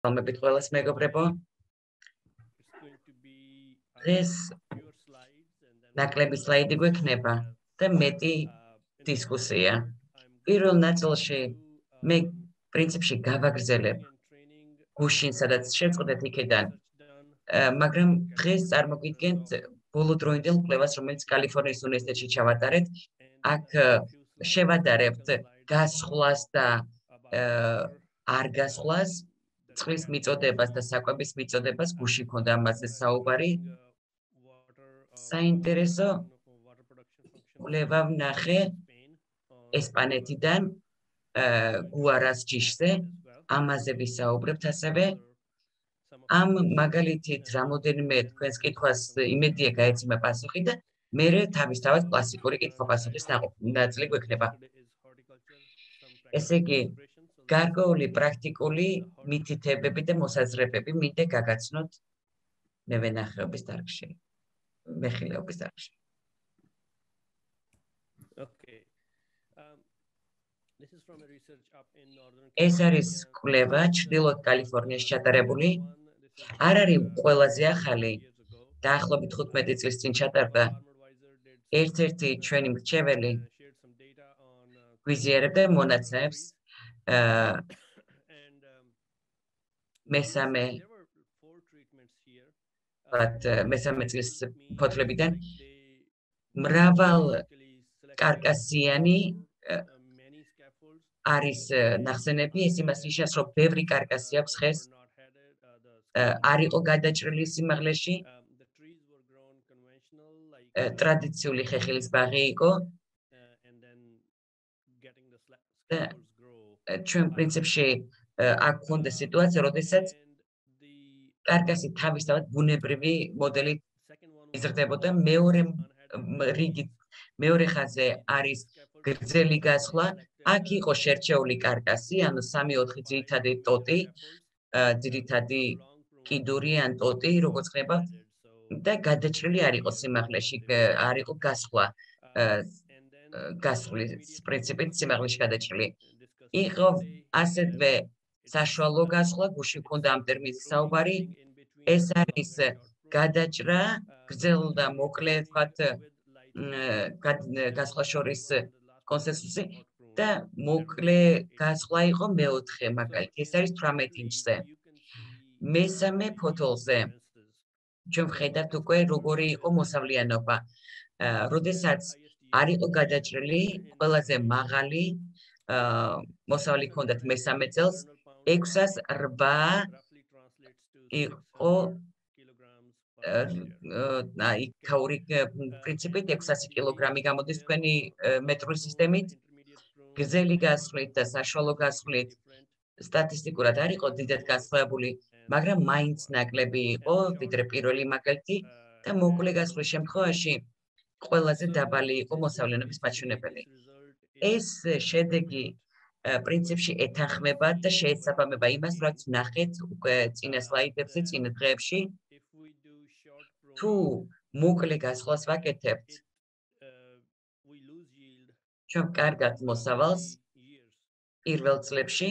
მოგესალმებით ყველას მეგობრებო. დღეს ნაკლები სლაიდი გვექნება და მეტი დისკუსია. პირველ ნაწილში მე პრინციპში გავაგრძელებ გუშინ, სადაც შევწყდეთ იქედან, მაგრამ დღეს წარმოგიდგენთ ბოლოდროინდელ კვლევას, რომელიც კალიფორნიის უნივერსიტეტში ჩავატარეთ. აქ შევადარებთ გასხვლას და არ გასხვლას, წყლის მიწოდებას და საკვების მიწოდებას, გუში ქონდა ამაზე საუბარი. საინტერესო კვლევა ვნახე ესპანეთიდან, გუარას ჯიშზე, ამაზე ვისაუბრებთ ასევე. ამ მაგალითით რამოდენიმე თქვენს კითხვას იმედია გაეცემა პასუხი და მერე თავისთავად კლასიკური კითხვა-პასუხის ნაწილი გვექნება. ესე იგი, გარკვეული პრაქტიკული მითითებები და მოსაზრებები მინდა გაგაცნოთ მევენახეობის დარგში, მეხილეობის დარგში. ეს არის კვლევა ჩრდილოეთ კალიფორნიაში ჩატარებული. არ არის ყველაზე ახალი, დაახლოებით 15 წლის წინ ჩატარდა. ერთ-ერთი ჩვენი მრჩეველი გვიზიარებდა მონაცემებს მესამე წლის ფოთლებიდან მრავალ კარკასიანი არის ნახსენები. ეს იმას ნიშნავს, რომ ბევრი კარკასი აქვს ხეს, არ იყო გადაჭრილი სიმაღლეში, ტრადიციული ხეხილის ბაღი იყო და ჩვენ პრინციპში აქ ქონდა სიტუაცია, როდესაც კარკასი თავისთავად ბუნებრივი მოდელით იზრდებოდა. მეორე ხაზზე არის გრძელი გასხლა. აქ იყო შერჩეული კარკასი, ანუ 3-4 ძირითადი ტოტი, ძირითადი კიდური ან ტოტი, როგორც ხდება, და გადაჭრილი არ იყო სიმაღლეში, არ იყო გასხლა, გასხლის პრინციპით სიმაღლეში გადაჭრილი. იყო ასეთვე საშუალო გასხლა, გუში ქონდა ამ ტერმინის საუბარი. ეს არის გადაჭრა, გრძელ და მოკლე, ვთქვათ, გასხლა შორის კონსენსუსი და მოკლე გასხლა იყო მეოთხე მაგალითი. ეს არის 18 ინჩზე. მესამე ფოთოლზე ჩვენ ვხედავთ უკვე როგორი იყო მოსავლიანობა. როდესაც არ იყო გადაჭრილი, ყველაზე მაღალი მოსავლი ჰქონდათ მესამე წელს 608 იყო იქაური პრინციპით 600 კილოგრამი გამოდის თქვენი მეტრული სისტემით. გრძელი გასხლით და საშუალო გასხლით სტატისტიკურად არ იყო დიდად განსხვავებული, მაგრამ მაინც ნაკლები იყო ვიდრე პირველი მაგალითი და მოკლე გასხლის შემთხვევაში ყველაზე დაბალი იყო მოსავლიანობის მაჩვენებელი. ეს შედეგი პრინციპში ეთანხმება და შეესაბამება იმას, რაც ვნახეთ უკვე წინა სლაიდებზე, წინა დღეებში. თუ მოკლე გასხლას ვაკეთებთ, ჩვენ კარგად მოსავალს პირველ წლებში.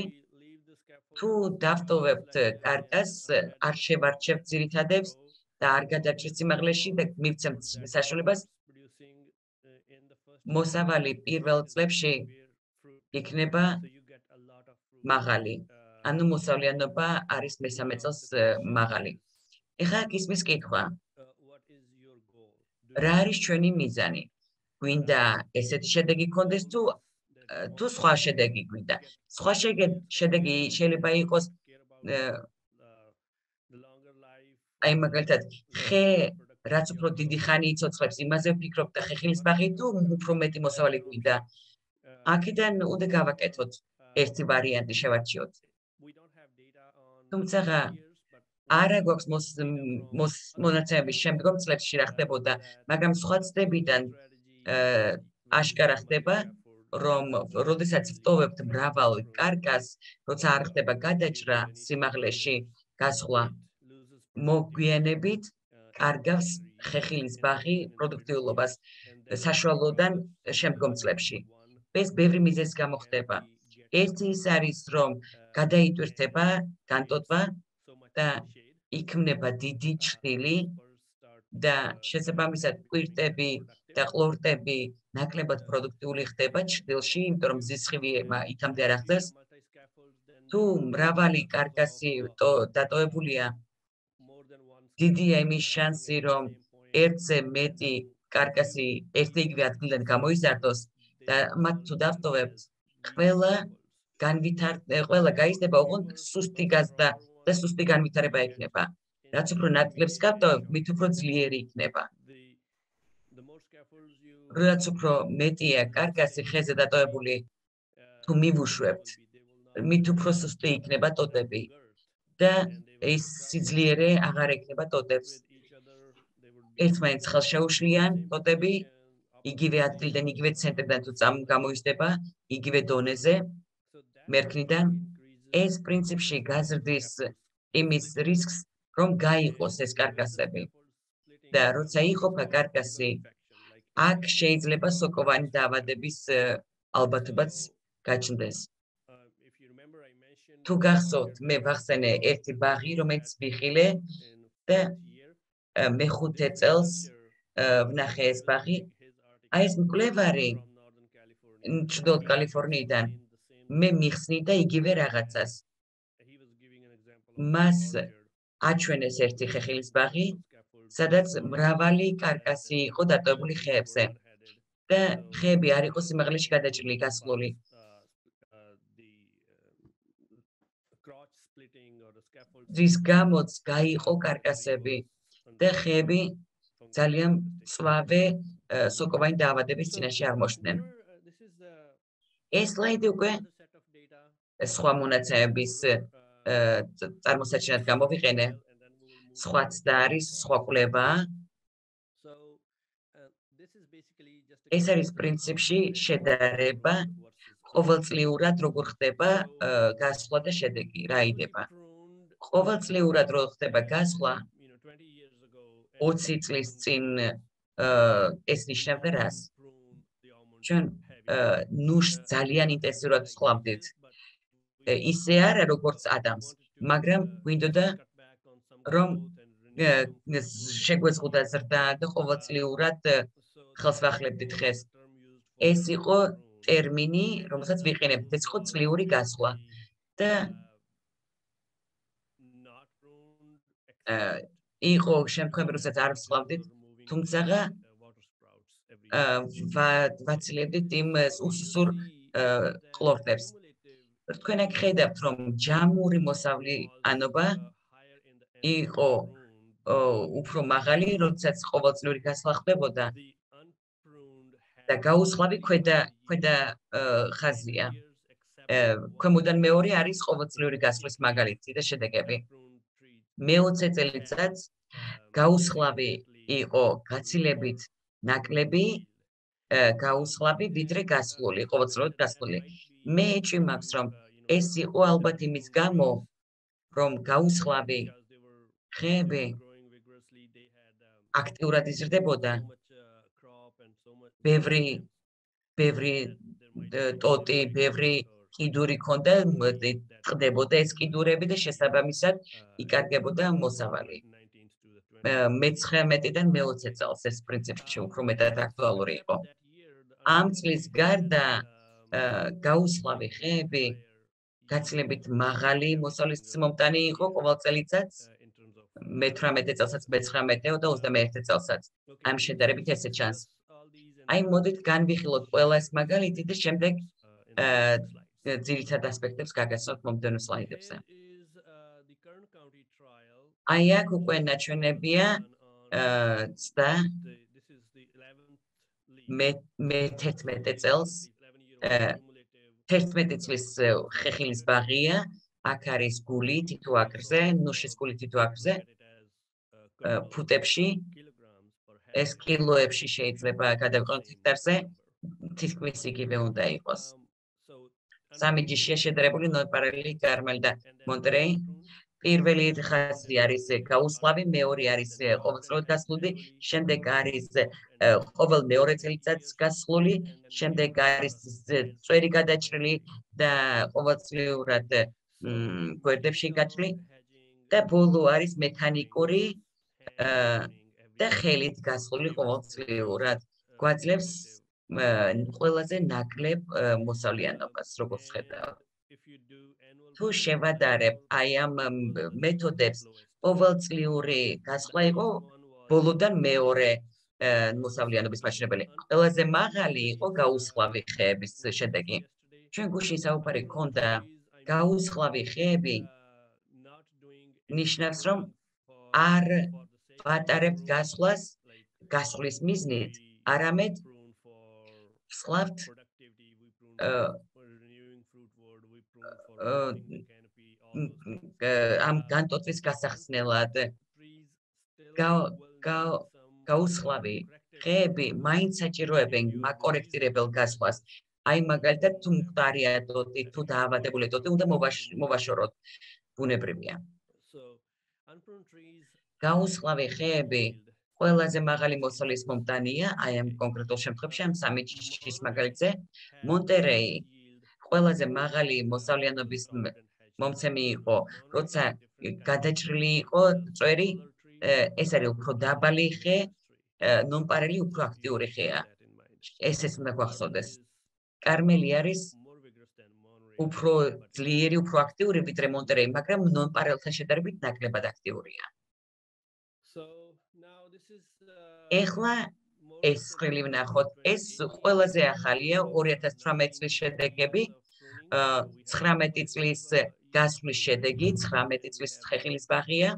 თუ დავტოვებთ კარკასს, არ შევარჩევთ ძირითადებს და არ გადაჭრით სიმაღლეში და მივცემთ საშუალებას, მოსავალი პირველ წლებში იქნება მაღალი. ანუ მოსავლიანობა არის მესამე წელს მაღალი. ეხლა აქ ისმის კითხვა. რა არის ჩვენი მიზანი? გვინდა ესეთი შედეგი გქონდეს თუ სხვა შედეგი გვინდა? სხვა შედეგი შეიძლება იყოს აი მაგალითად ხე, რაც უფრო დიდი ხანი იცოცხლებს, იმაზე ვფიქრობ და ხეხილის ბაღი თუ უფრო მეტი მოსავალი გვინდა? აქედან უნდა გავაკეთოთ ერთი ვარიანტი, შევარჩიოთ. თუმცა არა გვაქვს მონაცემების შემდგომ წლებში რა ხდებოდა, მაგრამ სხვა ცდებიდან აშკარა ხდება, რომ როდესაც ვტოვებთ მრავალ კარკასს, როცა არ ხდება გადაჭრა სიმაღლეში, გასხლა, მოგვიანებით კარგავს ხეხილის ბაღი პროდუქტიულობას საშუალოდან შემდგომ წლებში. ეს ბევრი მიზეზის გამო ხდება. ერთი ის არის, რომ გადაიტვირთება განტოტვა და იქმნება დიდი ჭრილი და შესაბამისად კვირტები და ყლორტები ნაკლებად პროდუქტიული ხდება ჭრილში, იმიტომ რომ ზისხივი იქამდე არ აღწევს. თუ მრავალი კარკასი დატოვებულია, დიდია იმის შანსი, რომ ერთზე მეტი კარკასი ერთ-იგივე ადგილიდან გამოიზარდოს და მათ თუ დავტოვებთ, ყველა გაიზრდება ოღონდ სუსტი გაზრდა და სუსტი განვითარება იქნება. რაც უფრო ნაწილებს გავტოვებთ, მით უფრო ძლიერი იქნება. რაც უფრო მეტია კარკასი ხეზე დატოვებული, თუ მივუშვებთ, მით უფრო სუსტი იქნება ტოტები და ეს სიძლიერე აღარ ექნება ტოტებს. ერთმანეთს ხელშეუშლიან ტოტები, იგივე ადგილიდან, იგივე ცენტრიდან თუ გამოიზრდება, იგივე დონეზე, მერქნიდან, ეს პრინციპში გაზრდის იმის რისკს, რომ გაიყოს ეს კარკასები. და როცა იყოფა კარკასი, აქ შეიძლება სოკოვანი დაავადების ალბათობაც გაჩნდეს. თუ გახსოვთ, მე ვახსენე ერთი ბაღი, რომელიც ვიხილე და მეხუთე წელს ვნახე ეს ბაღი. აი ეს მკვლევარი ჩრდილოეთ კალიფორნიიდან მე მიხსნი და იგივე რაღაცას. მას აჩვენეს ერთი ხეხილის ბაღი, სადაც მრავალი კარკასი იყო დატოვებული ხეებზე და ხეები არ იყო სიმაღლეში გადაჭრილი, გასხლული. რის გამოც გაიყო კარკასები და ხეები ძალიან მწვავე სოკოვანი დაავადების წინაშე აღმოჩნდნენ. ეს სლაიდი უკვე სხვა მონაცემების წარმოსაჩინად გამოვიყენე, სხვაც და არის სხვა კვლევაა. ეს არის პრინციპში შედარება, ყოველწლიურად როგორ ხდება გასხლა და შედეგი, რა იდება. ყოველწლიურად რო ხდება გასხლა, 20 წლის წინ ეს ნიშნავდა რას? ჩვენ ნუშს ძალიან ინტენსიურად ვსხლავდით. ისე არა, როგორც ადამს, მაგრამ გვინდოდა, რომ შეგვეწყდა ზრდა და ყოველწლიურად ხელს ვახლებდით ხეს. ეს იყო ტერმინი, რომელსაც ვიყენებთ, ეს იყო წლიური გასხლა. და იყო შემთხვევები, როდესაც არ ვსხლავდით, თუმცა ვაცილებდით იმ უსუსურ ყლორტებს. თქვენ აქ ხედავთ, რომ ჯამური მოსავლიანობა იყო უფრო მაღალი, როდესაც ყოველწლიური გასხლა ხდებოდა და გაუსხლავი ქვედა ხაზია. ქვემოდან მეორე არის ყოველწლიური გასხლის მაგალითი და შედეგები. მე-20 წელიწადს გაუსხლავი იყო გაცილებით ნაკლები გაუსხლავი, ვიდრე გასხლული, ყოველწლიურად გასხლული. მე ეჭვმავს, რომ ეს იყო ალბათ იმის გამო, რომ გაუსხლავი ხეები აქტიურად იზრდებოდა. ბევრი ტოტი, ბევრი კიდური ქონდა, ტყდებოდა ეს კიდურები და შესაბამისად იკარგებოდა მოსავალი. მე-19-დან მე-20 წელს ეს პრინციპში უფრო მეტად აქტუალური იყო. ამ წლის გარდა გაუსხლავი ხეები გაცილებით მაღალი მოსავლის მომტანი იყო ყოველ წელიწადს, მე-18 წელსაც, მე-19 და 21 წელსაც. ამ შედარებით ესე ჩანს. აი მოდით განვიხილოთ ყველა ეს მაგალითი და შემდეგ ძირითად ასპექტებს გაგაცნოთ მომდევნო სლაიდებზე. აი აქ უკვე ნაჩვენებია ცდა მე-11 წელს 11 წლის ხეხილის ბაღია, აქ არის გული თითო აკრზე, ნუშის გული თითო აკრზე, ფუტებში, ეს კილოებში შეიძლება გადავიყენოთ ჰექტარზე, თითქმის იგივე უნდა იყოს. 3 ჯიშია შედარებული ნორპარელი, კარმელი და მონტერეი პირველი ხაზი არის გაუსხლავი, მეორე არის ყოველწლიურად გასხლული, შემდეგ არის ყოველ მეორე წელიწადს გასხლული, შემდეგ არის წვერი გადაჭრილი და ყოველწლიურად გვერდებში გაჭრილი და ბოლო არის მექანიკური და ხელით გასხლული ყოველწლიურად. გვაძლევს ყველაზე ნაკლებ მოსავლიანობას, როგორც ხედავთ. თუ შევადარებ აი ამ მეთოდებს, ყოველწლიური გასხლა იყო ბოლოდან მეორე მოსავლიანობის მაჩვენებელი. ყველაზე მაღალი იყო გაუსხლავი ხეების შედეგი. ჩვენ გუშინ საუბარი გქონდა გაუსხლავი ხეები ნიშნავს, რომ არ ვატარებთ გასხლას გასხლის მიზნით, არამედ ვსხლავთ ამ განტოტვის გასახსნელად. გაუსხლავი ხეები მაინც საჭიროებენ მაკორექტირებელ გასვლას. აი მაგალითად თუ მკვდარია ტოტი, თუ დაავადებული ტოტი, უნდა მოვაშოროთ. ბუნებრივია. გაუსხლავი ხეები ყველაზე მაღალი მოსავლის მომტანია, აი ამ კონკრეტულ შემთხვევაში, ამ სამი ჯიშის მაგალითზე, მონტერეი ყველაზე მაღალი მოსავლიანობის მომცემი იყო, როცა გადაჭრილი იყო წვერი, ეს არის უფრო დაბალი ხე, ნონპარელი უფრო აქტიური ხეა. ეს უნდა გვახსოვდეს. კარმელი არის უფრო ძლიერი, უფრო აქტიური ვიდრე მონტერეი, მაგრამ ნონპარელთან შედარებით ნაკლებად აქტიურია. ეხლა ეს ხილი ვნახოთ, ეს ყველაზე ახალია 2018 წლის შედეგები, 19 წლის გასვლის შედეგი, 19 წლის ხეხილის ბაღია,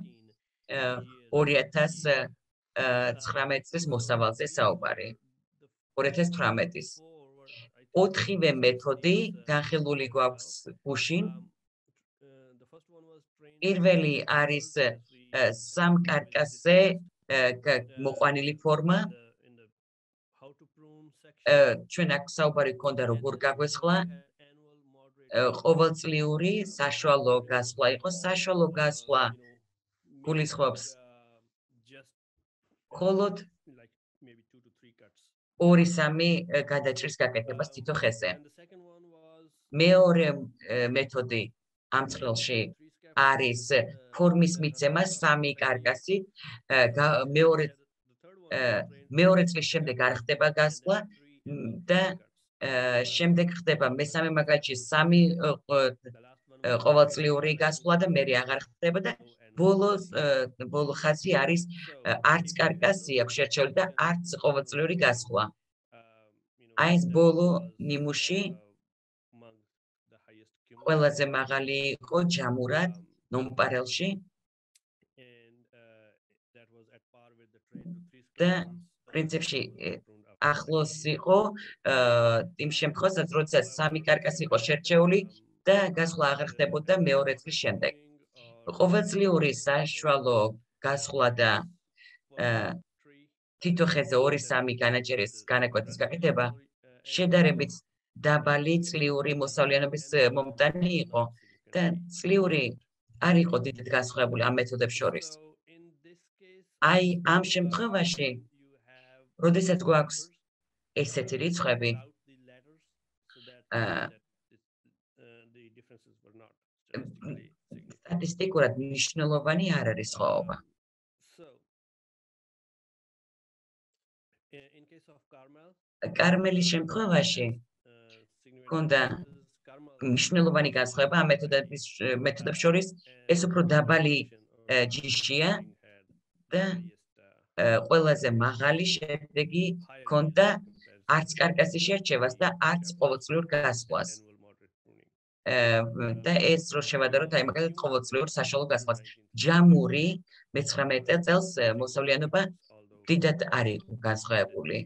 2019 წლის მოსავალზე საუბარი. 2018-ის. 4-ვე მეთოდი განხილული გვაქვს გუშინ. პირველი არის სამკარკასზე მოყვანილი ფორმა. ჩვენ აქ საუბარი გქონდა როგორ გაგვესხლა. ყოველწლიური საშუალო გასვლა იყო. საშუალო გასვლა გულისხმობს მხოლოდ 2-3 გადაჭრის გაკეთებას თითო ხეზე. მეორე მეთოდი ამ წყილში არის ფორმის მიცემა 3 კარკასით. მეორე წლის შემდეგ არ ხდება გასვლა და შემდეგ ხდება მესამე მაგალითში 3 ყოველწლიური გასვლა და მერე აღარ ხდება და ბოლო ხაზი არის არც კარკასი აქვს შერჩეული და არც ყოველწლიური გასვლა. აი ეს ბოლო ნიმუში ყველაზე მაღალი იყო ჯამურად ნონპარელში და პრინციპში ახლოს იყო იმ შემთხვევაში, როდესაც 3 კარკასი იყო შერჩეული და გასვლა აღარ ხდებოდა მეორე წლის შემდეგ. ყოველწლიური საშუალო გასვლა და თითო ხეზე 2-3 განაჭერის განაკვეთის გაკეთება შედარებით დაბალი წლიური მოსავლიანობის მომტანი იყო და წლიური არ იყო დიდად განსხვავებული ამ მეთოდებს შორის. აი ამ შემთხვევაში, როდესაც გვაქვს ესეთი რიცხვები, სტატისტიკურად მნიშვნელოვანი არ არის სხვაობა. კარმელის შემთხვევაში ჰქონდა მნიშვნელოვანი განსხვავება ამ მეთოდებს შორის, ეს უფრო დაბალი ჯიშია და ყველაზე მაღალი შედეგი ჰქონდა არც კარკასის შერჩევას და არც ყოველწლიურ გასვლას. და ეს რო შევადაროთ, აი მაგალითად ყოველწლიურ საშუალო გასვლას. ჯამური მე-19 წელს მოსავლიანობა დიდად არ იყო განსხვავებული.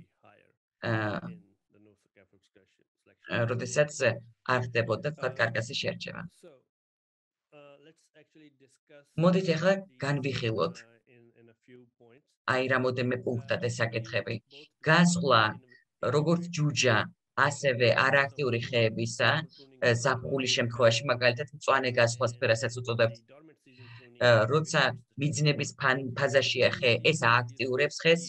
როდესაც არ ხდებოდა თქვათ კარკასის შერჩევა. მოდით ახლა განვიხილოთ აი რამოდენიმე პუნქტად ეს საკითხები. გასვლა როგორც ჯუჯა, ასევე არააქტიური ხეებისა, ზაფხულის შემთხვევაში, მაგალითად მწვანე გასვლას, რასაც უწოდებთ. როცა მიძინების ფაზაშია ხე, ეს ააქტიურებს ხეს,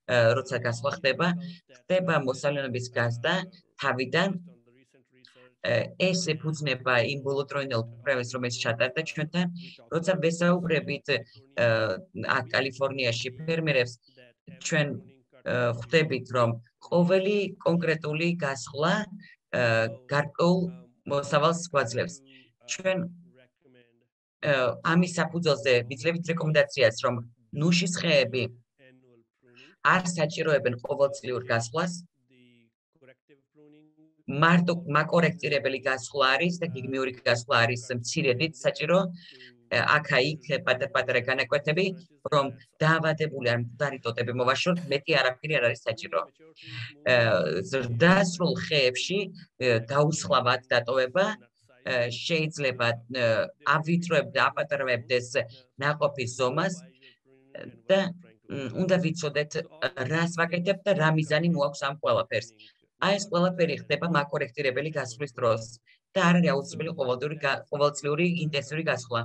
როცა გასვლა ხდება მოსავლიანობის გაზრდა თავიდან ეს ეფუძნება იმ ბოლოდროინელ პრემიას, რომელიც ჩატარდა ჩვენთან, როცა ვესაუბრებით აქ კალიფორნიაში ფერმერებს, ჩვენ ხვდებით, რომ ყოველი კონკრეტული გასვლა გარკვეულ მოსავალს გვაძლევს. ჩვენ ამის საფუძველზე ვიძლევით რეკომენდაციას, რომ ნუშის ხეები არ საჭიროებენ ყოველწლიურ გასვლას, მარტო მაკორექტირებელი გასვლა არის და გეგმიური გასვლა არის მცირედით საჭირო, აქა-იქ პატარ-პატარა განაკვეთები, რომ დაავადებული ან მკვდარი ტოტები მოვაშოროთ, მეტი არაფერი არ არის საჭირო. ზრდასრულ ხეებში დაუსხლავად დატოვება შეიძლება ავიწროებდეს და აპატარავებდეს ნაყოფის ზომას და უნდა ვიცოდეთ, რას ვაკეთებთ და რა მიზანი მოაქვს ამ ყველაფერს. აი ეს ყველაფერი ხდება მაკორექტირებელი გასვლის დროს და არ არის აუცილებელი ყოველწლიური ინტენსიური გასვლა.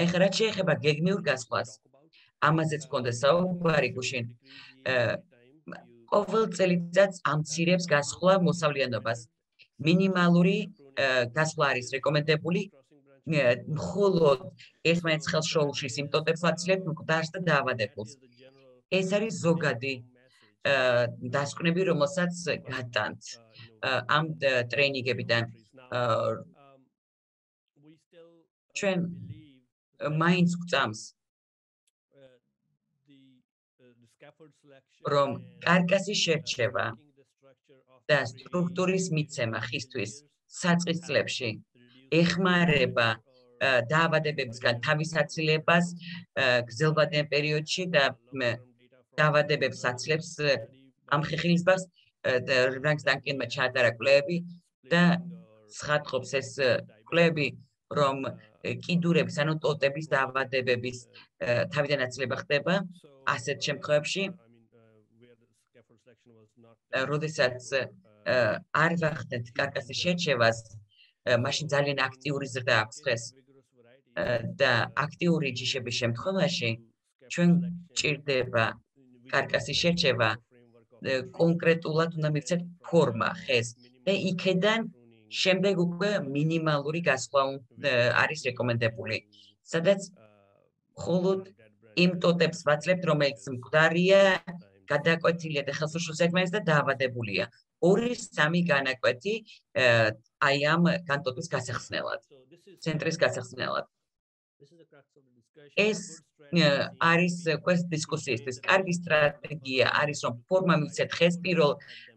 ეხლა რაც შეეხება გეგმიურ გასვლას, ამაზეც გქონდა საუბარი გუშინ. ყოველ წელიწადს ამცირებს გასვლა მოსავლიანობას. მინიმალური გასვლა არის რეკომენდებული, მხოლოდ ერთმანეთს ხელშოუში სიმპტომებს ვაცილებ მკვდარს და დაავადებულს. ეს არის ზოგადი დასკვნები, რომელსაც გატანთ ამ ტრეინინგებიდან. ჩვენ მაინც გვწამს, რომ კარკასის შერჩევა და სტრუქტურის მიცემა ხისთვის საწყის წლებში ეხმარება დაავადებებისგან თავის აცილებას გრძელვადიან პერიოდში და დაავადებებს აცილებს ამ ხეხილისებას რანგსტანკინმა ჩაატარა კვლევები და ცხადყოფს ეს კვლევები, რომ კიდურების, ანუ ტოტების დაავადებების თავიდან აცილება ხდება ასეთ შემთხვევებში, როდესაც არ ვახდენთ კარკასის შერჩევას, მაშინ ძალიან აქტიური ზრდა აქვს ხეს და აქტიური ჯიშების შემთხვევაში ჩვენ ჭირდება კარკასის შერჩევა, კონკრეტულად უნდა მივცეთ ფორმა ხეს და იქედან შემდეგ უკვე მინიმალური გასვლა არის რეკომენდებული, სადაც მხოლოდ იმ ტოტებს ვაცლებთ, რომელიც მკვდარია, გადაკვეთილია და ხელსუშლის საქმეებს და დაავადებულია. 2-3 განაკვეთი აი ამ განტოტვის გასახსნელად, ცენტრის გასახსნელად. ეს არის კვეს დისკუსიისთვის. კარგი სტრატეგია არის, რომ ფორმა მივცეთ ხეს პირველ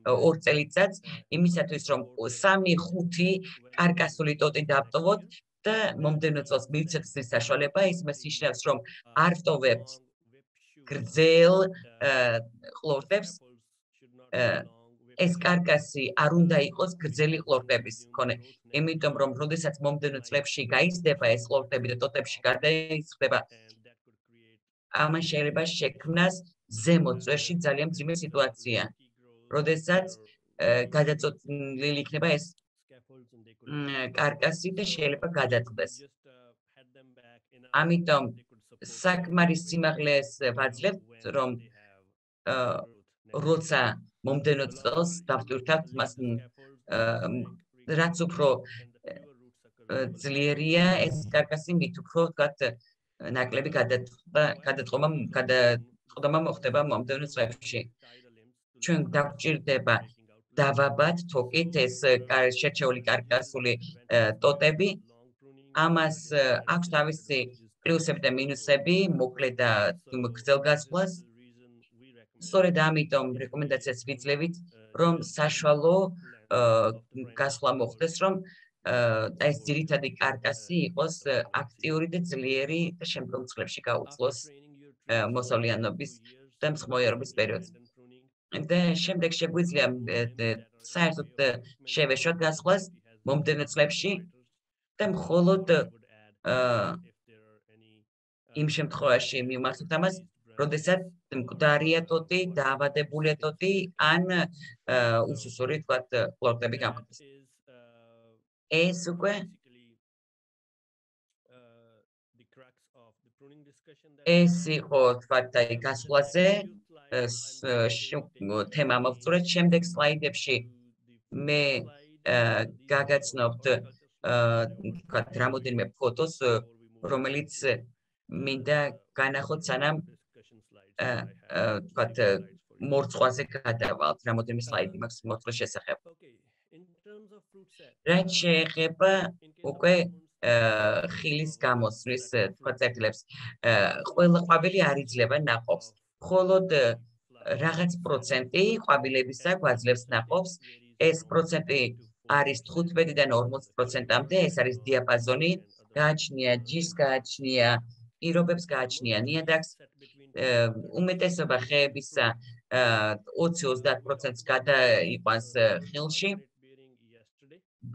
2 წელიწადს, იმისათვის, რომ 3-5 კარკასული ტოტი დავტოვოთ და მომდევნო წელს მივცეთ ხსნის საშუალება, ის იმას ნიშნავს, რომ არ ვტოვებთ გრძელ ყლორტებს. ეს კარკასი არ უნდა იყოს გრძელი ყლორტების მქონე, იმიტომ რომ როდესაც მომდევნო წლებში გაიზრდება ეს ყლორტები და ტოტებში გადაიზრდება, ამან შეიძლება შექმნას ზემო წვერში ძალიან მძიმე სიტუაცია, როდესაც გადაწყვეტილი იქნება ეს კარკასი და შეიძლება გადაწყდეს. ამიტომ საკმარის სიმაღლეს ვაძლევთ, რომ როცა მომდევნო წელს დავტვირთავთ მას, რაც უფრო ძლიერია ეს კარკასი, მით უფრო ვთქვათ ნაკლები გადაწყვეტა მოხდება მომდევნო წლებში. ჩვენ დაგვჭირდება დავაბად თოკით ეს შერჩეული კარკასული ტოტები. ამას აქვს თავისი პლუსები და მინუსები, მოკლე და გრძელ გასვლას. სწორედ ამიტომ რეკომენდაციას ვიძლევით, რომ საშუალო გასვლა მოხდეს, რომ ეს ძირითადი კარკასი იყოს აქტიური და ძლიერი და შემდგომ წლებში გაუძლოს მოსავლიანობის და მსხმოიარობის პერიოდს. და შემდეგ შეგვიძლია საერთოდ შევეშოთ გასვლას მომდევნო წლებში და მხოლოდ იმ შემთხვევაში მივმართოთ ამას, როდესაც მკვდარია ტოტი, დაავადებულია ტოტი ან უსუსური თქვათ ყლორტები გამხდის. ეს უკვე ეს იყო თქვათ აი გასვლაზე თემა მოვწურეთ შემდეგ სლაიდებში მე გაგაცნობთ თქვათ რამოდენიმე ფოტოს რომელიც მინდა განახოთ სანამ თქვათ მორწყვაზე გადავალთ რამოდენიმე სლაიდი მაქვს მოწყვის შესახებ რაც შეეხება უკვე ხილის გამოსვლის თქვა წერტილებს ყველა ყვავილი არ იძლევა ნაყოფს მხოლოდ რაღაც პროცენტი ყვავილებისა გვაძლევს ნაყოფს ეს პროცენტი არის 15-დან 40%-მდე ეს არის დიაპაზონი გააჩნია ჯიშს გააჩნია პირობებს გააჩნია ნიადაგს უმეტესობა ხეებისა 20-30%-ს გადაიყვანს ხილში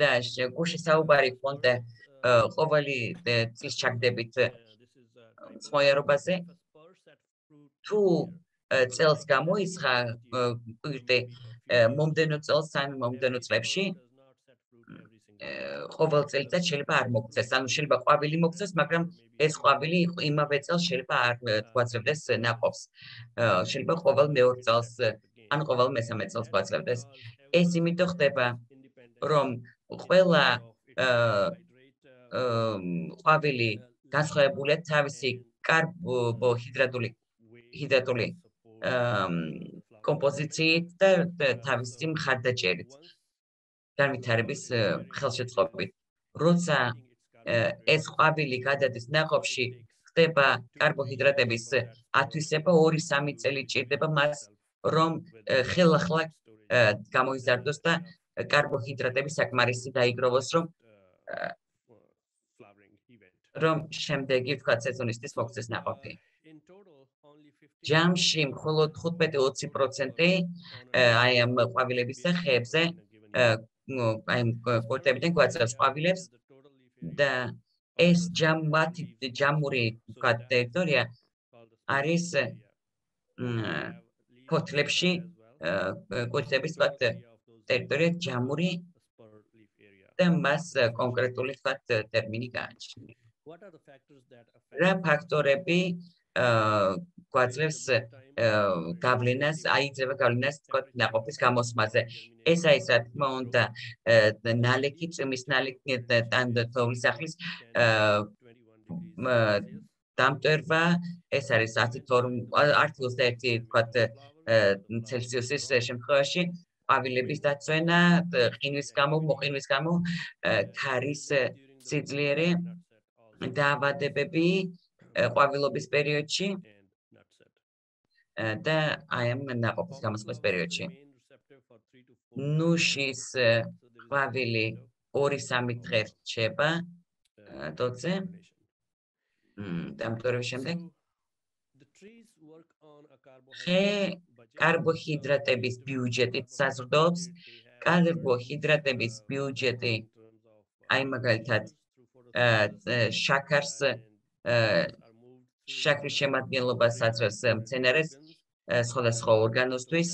და გუშინ საუბარი ჰქონდა ყოველი წლის ჩაგდებით მოიარობაზე თუ წელს გამოისხა კვირტი მომდენო წელს ან მომდენო წლებში ყოველ წელიწად შეიძლება არ მოგწეს ანუ შეიძლება ყვავილი მოგწეს მაგრამ ეს ყვავილი იმავე წელს შეიძლება არ გვაძლევდეს ნაყოფს შეიძლება ყოველ მეორე წელს ან ყოველ მესამე წელს გვაძლევდეს ეს იმიტომ ხდება რომ ყველა ყვავილი განსხვავებულია თავისი კარბოჰიდრატული კომპოზიციით და თავისი მხარდაჭერით განვითარების ხელშეწყობით როცა ეს ყვავილი გადადის ნაყოფში ხდება კარბოჰიდრატების ათვისება 2-3 წელი ჭირდება მას რომ ხელახლა გამოიზარდოს და კარბოჰიდრატები საკმარისი დაიგროვოს რომ შემდეგი ვთქვათ სეზონისთვის მოგწეს ნაყოფი ჯამში მხოლოდ 15-20% აი ამ ყვავილებისა ხეებზე აი კორტებიდან გვაძლევს ყვავილებს და ეს ჯამური ვთქვათ ტერიტორია არის ფოთლებში კორტების ვთქვათ ტერიტორია ჯამური და მას კონკრეტული ვთქვათ ტერმინი გააჩნია რა ფაქტორები გვაძლევს გავლენას აიძება გავლენას თქვათ ნაყოფის გამოსმაზე ეს არის რა თქმა უნდა ნალექი წვიმის ნალექი თოვლის სახლის დამტვერვა ეს არის 10-21 თქვათ ცელსიუსის შემთხვევაში ყვავილების დაცვენა ყინვის გამო მოყინვის გამო ქარის სიძლიერე დაავადებები ყვავილობის პერიოდში და აი ამ ნაყოფის გამოსვლის პერიოდში ნუშის ყვავილი 2-3 დღე რჩება დოზე დამტვერვის შემდეგ ხე კარბოჰიდრატების ბიუჯეტით საზრდოობს კარბოჰიდრატების ბიუჯეტი აი მაგალითად შაქარს შაქრის შემადგენლობას აძლევს მცენარეს სხვადასხვა ორგანოსთვის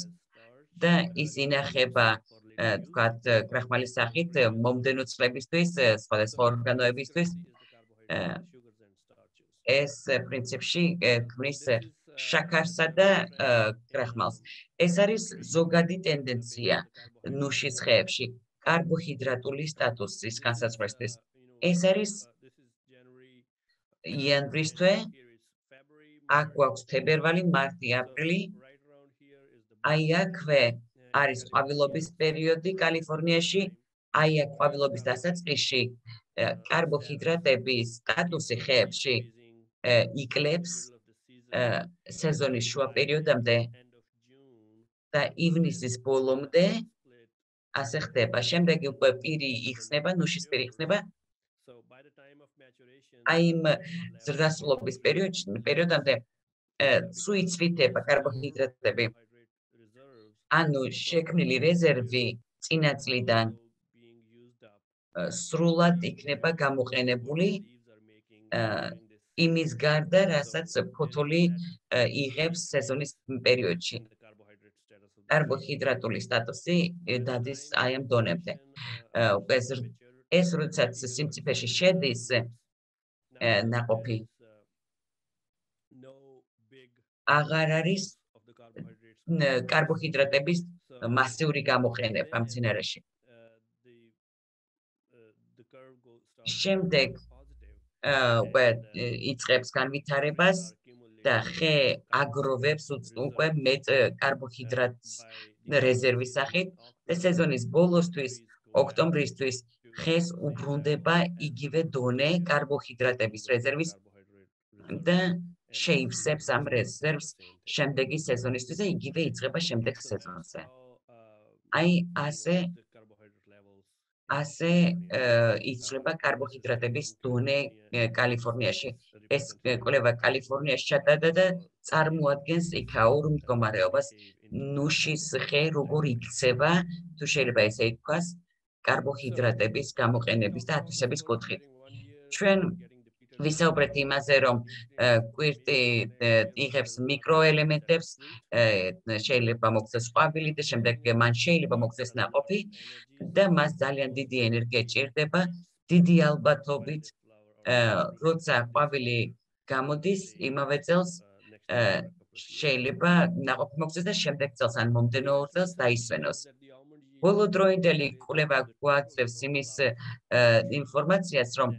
და ის ინახება თქვათ კრახმალის სახით მომდენო წლებისთვის სხვადასხვა ორგანოებისთვის ეს პრინციპში ქმნის შაქარსა და კრახმალს ეს არის ზოგადი ტენდენცია ნუშის ხეებში კარბოჰიდრატული სტატუსის განსაზღვრისთვის ეს არის იანვრის თვე აქ გვაქვს თებერვალი მარტი აპრილი აი აქვე არის ყვავილობის პერიოდი კალიფორნიაში აი აქ ყვავილობის დასაწყისში კარბოჰიდრატების სტატუსი ხეებში იკლებს სეზონის შუა პერიოდამდე და ივნისის ბოლომდე ასე ხდება შემდეგი უკვე პირი იხსნება ნუშის პირი იხსნება აი იმ ზრდასრულობის პერიოდამდე სულ იცვლება კარბოჰიდრატები ანუ შექმნილი რეზერვი წინა წლიდან სრულად იქნება გამოყენებული იმის გარდა რასაც ფოთოლი იღებს სეზონის პერიოდში კარბოჰიდრატული სტატუსი დადის აი ამ დონემდე ეს როდესაც სიმწიფეში შედის ნაყოფი აღარ არის კარბოჰიდრატების მასიური გამოყენება მცენარეში. შემდეგ იწყებს განვითარებას და ხე აგროვებს უკვე მეტ კარბოჰიდრატს რეზერვის სახით და სეზონის ბოლოსთვის, ოქტომბრისთვის ხეს უბრუნდება იგივე დონე კარბოჰიდრატების რეზერვის და შეივსებს ამ რეზერვს შემდეგი სეზონისთვის და იგივე იწყება შემდეგ სეზონზე. აი ასე იცვლება კარბოჰიდრატების დონე კალიფორნიაში. ეს კვლევა კალიფორნიაში ჩატარდა და წარმოადგენს იქაურ მდგომარეობას. ნუშის ხე როგორ იქცევა, თუ შეიძლება ესე ითქვას, კარბოჰიდრატების გამოყენების და ათვისების კუთხით. ჩვენ ვისაუბრეთ იმაზე, რომ კვირტი იღებს მიკროელემენტებს, შეიძლება მოქცეს ყვავილი და შემდეგ მან შეიძლება მოქცეს ნაყოფი და მას ძალიან დიდი ენერგია ჭირდება, დიდი ალბათობით, როცა ყვავილი გამოდის, იმავე წელს შეიძლება ნაყოფი მოქცეს და შემდეგ წელს ან მომდევნო წელს დაისვენოს. ბოლოდროინდელი კვლევა გვაძლევს იმის ინფორმაციას, რომ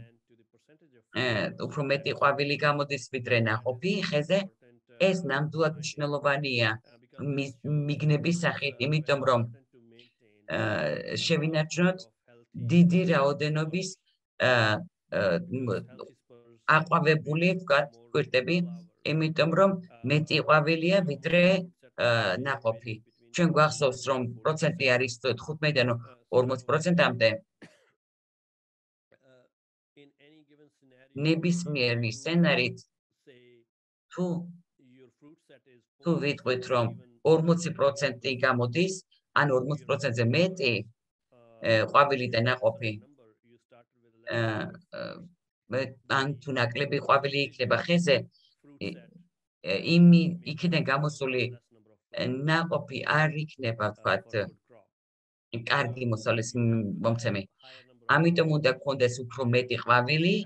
უფრო მეტი ყვავილი გამოდის ვიდრე ნაყოფი ხეზე, ეს ნამდვილად მნიშვნელოვანია მიგნების სახით, იმიტომ რომ შევინარჩუნოთ დიდი რაოდენობის აყვავებული კვირტები, იმიტომ რომ მეტი ყვავილია ვიდრე ნაყოფი. ჩვენ გვახსოვს, რომ პროცენტი არის 15-დან 40%-მდე. ნებისმიერი სცენარით თუ ვიტყვით, რომ 40% გამოდის, ან 40%-ზე მეტი ყვავილი და ნაყოფი, ან თუ ნაკლები ყვავილი იქნება ხეზე, იქიდან გამოსული ნაყოფი არ იქნება, ვთქვათ, კარგი მოსავლის მომცემი. ამიტომ უნდა გქონდეს უფრო მეტი ყვავილი